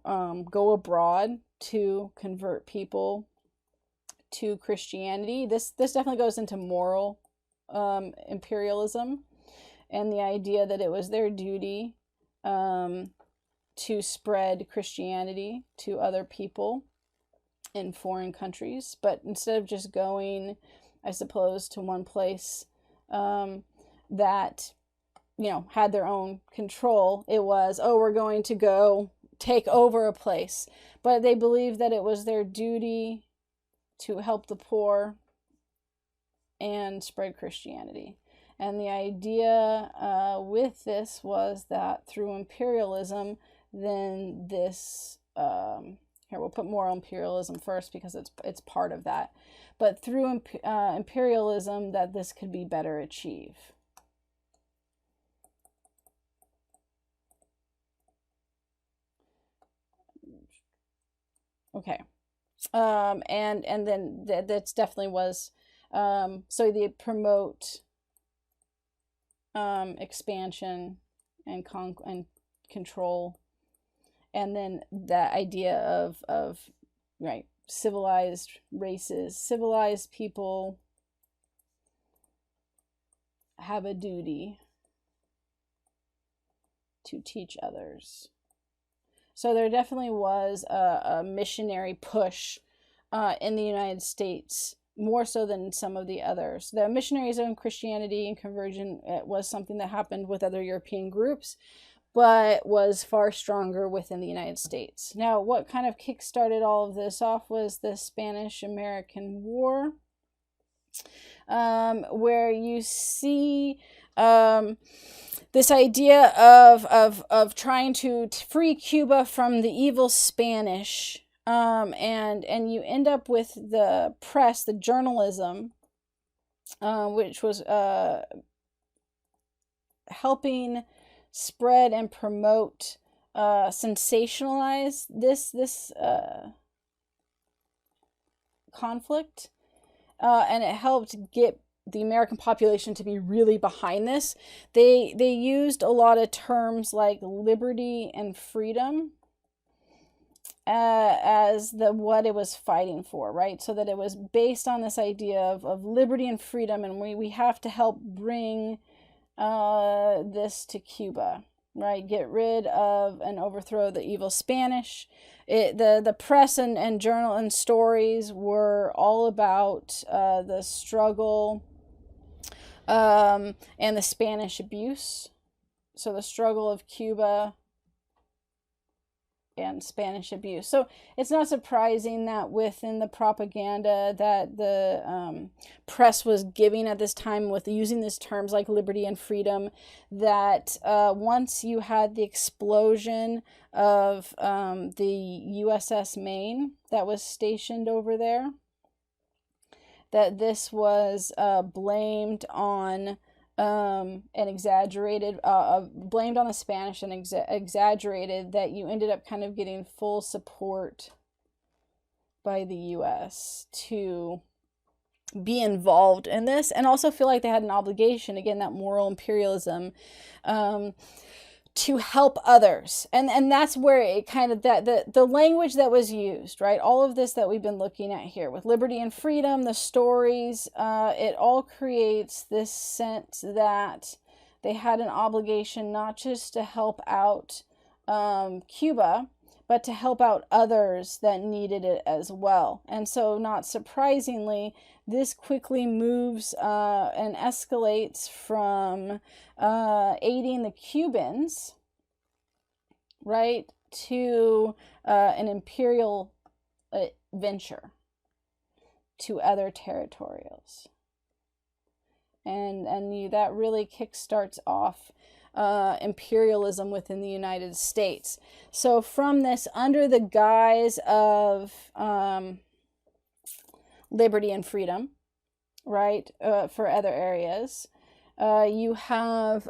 go abroad to convert people to Christianity. This definitely goes into moral imperialism, and the idea that it was their duty to spread Christianity to other people in foreign countries. But instead of just going, I suppose, to one place that, had their own control, it was, we're going to go take over a place. But they believed that it was their duty to help the poor and spread Christianity. And the idea with this was that through imperialism, then this, here we'll put moral imperialism first because it's part of that. But through imperialism, that this could be better achieved. Okay. And then that's definitely was, so they promote expansion and control, and then that idea of right, civilized races, civilized people have a duty to teach others. So there definitely was a missionary push in the United States, more so than some of the others. The missionaries of Christianity and conversion was something that happened with other European groups, but was far stronger within the United States. Now, what kind of kickstarted all of this off was the Spanish-American War, where you see this idea of trying to free Cuba from the evil Spanish. And you end up with the press, the journalism, which was helping spread and promote, sensationalize this conflict, and it helped get the American population to be really behind this. They used a lot of terms like liberty and freedom as what it was fighting for, right? So that it was based on this idea of liberty and freedom, and we have to help bring this to Cuba, right? Get rid of and overthrow the evil Spanish. The press and journal and stories were all about the struggle and the Spanish abuse. So the struggle of Cuba and Spanish abuse. So it's not surprising that within the propaganda that the press was giving at this time, with using these terms like liberty and freedom, that once you had the explosion of the USS Maine that was stationed over there, that this was blamed on and exaggerated, blamed on the Spanish and exaggerated, that you ended up kind of getting full support by the U.S. to be involved in this, and also feel like they had an obligation, again, that moral imperialism, to help others. And that's where it kind of, that the language that was used, right? All of this that we've been looking at here with liberty and freedom, the stories, it all creates this sense that they had an obligation not just to help out Cuba, but to help out others that needed it as well. And so, not surprisingly, this quickly moves and escalates from aiding the Cubans, right, to an imperial venture to other territorials. And that really kickstarts off imperialism within the United States. So from this, under the guise of liberty and freedom, right, for other areas, you have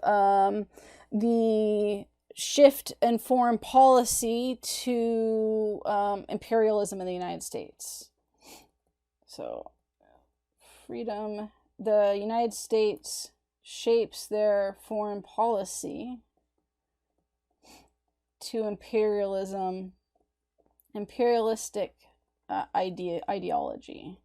the shift in foreign policy to imperialism in the United States. So freedom, the United States shapes their foreign policy to imperialistic ideology.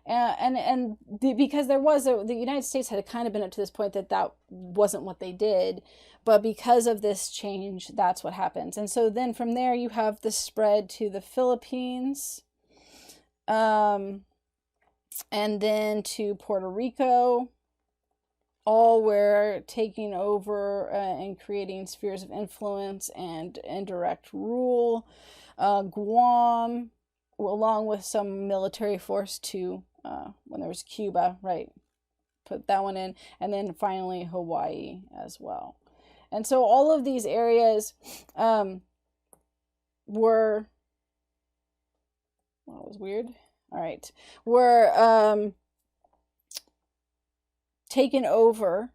Because the United States had kind of been up to this point that wasn't what they did, but because of this change, that's what happens. And so then from there you have the spread to the Philippines, and then to Puerto Rico, all were taking over and creating spheres of influence and indirect rule. Guam, along with some military force too, when there was Cuba, right? Put that one in. And then finally Hawaii as well. And so all of these areas were, well, that was weird. All right. Were taken over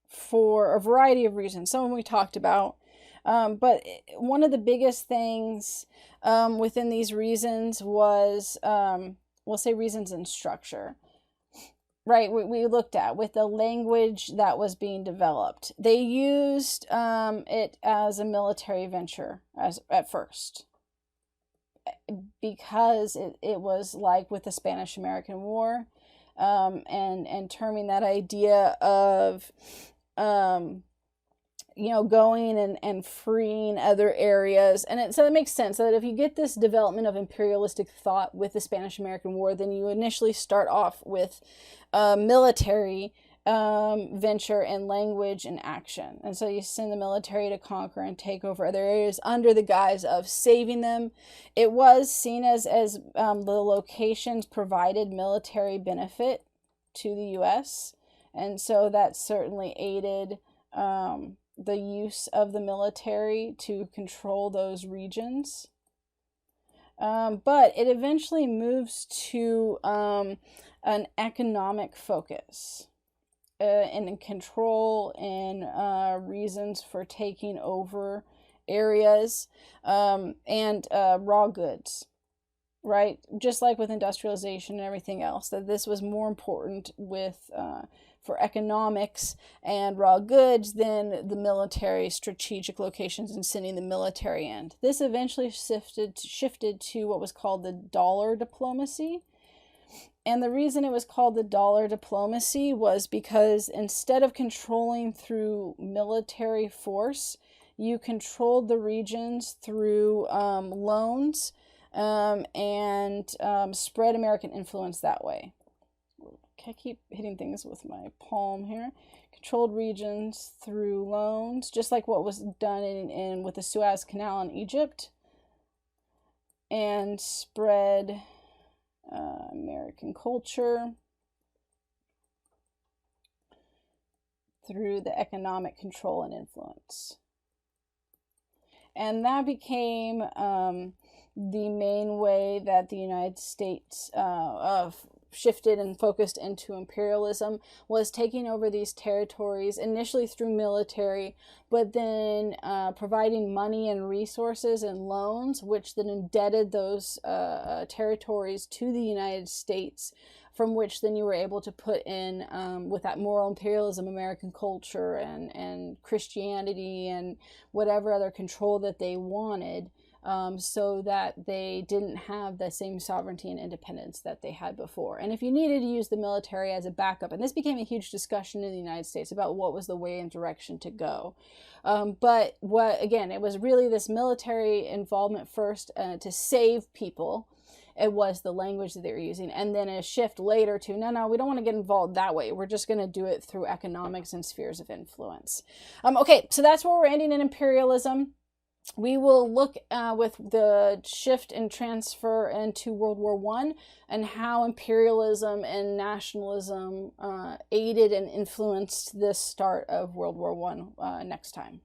for a variety of reasons. Some we talked about. But one of the biggest things within these reasons was, we'll say reasons and structure, right? We looked at with the language that was being developed. They used it as a military venture at first, because it was like with the Spanish-American War, and terming that idea of going and freeing other areas. And so it makes sense that if you get this development of imperialistic thought with the Spanish-American War, then you initially start off with military venture and language and action. And so you send the military to conquer and take over other areas under the guise of saving them. It was seen as the locations provided military benefit to the U.S., and so that certainly aided the use of the military to control those regions. But it eventually moves to an economic focus and control and reasons for taking over areas, and raw goods, right? Just like with industrialization and everything else, that this was more important with for economics and raw goods than the military strategic locations and sending the military in. This eventually shifted to what was called the dollar diplomacy. And the reason it was called the dollar diplomacy was because instead of controlling through military force, you controlled the regions through loans, and spread American influence that way. I keep hitting things with my palm here. Controlled regions through loans, just like what was done in with the Suez Canal in Egypt, and spread American culture through the economic control and influence. And that became the main way that the United States shifted and focused into imperialism, was taking over these territories initially through military, but then providing money and resources and loans, which then indebted those territories to the United States from which then you were able to put in, with that moral imperialism, American culture and Christianity and whatever other control that they wanted, so that they didn't have the same sovereignty and independence that they had before. And if you needed to use the military as a backup, and this became a huge discussion in the United States about what was the way and direction to go. But again, it was really this military involvement first, to save people. It was the language that they were using, and then a shift later to no, we don't want to get involved that way. We're just going to do it through economics and spheres of influence. Okay, so that's where we're ending in imperialism. We will look with the shift and transfer into World War I and how imperialism and nationalism aided and influenced this start of World War I next time.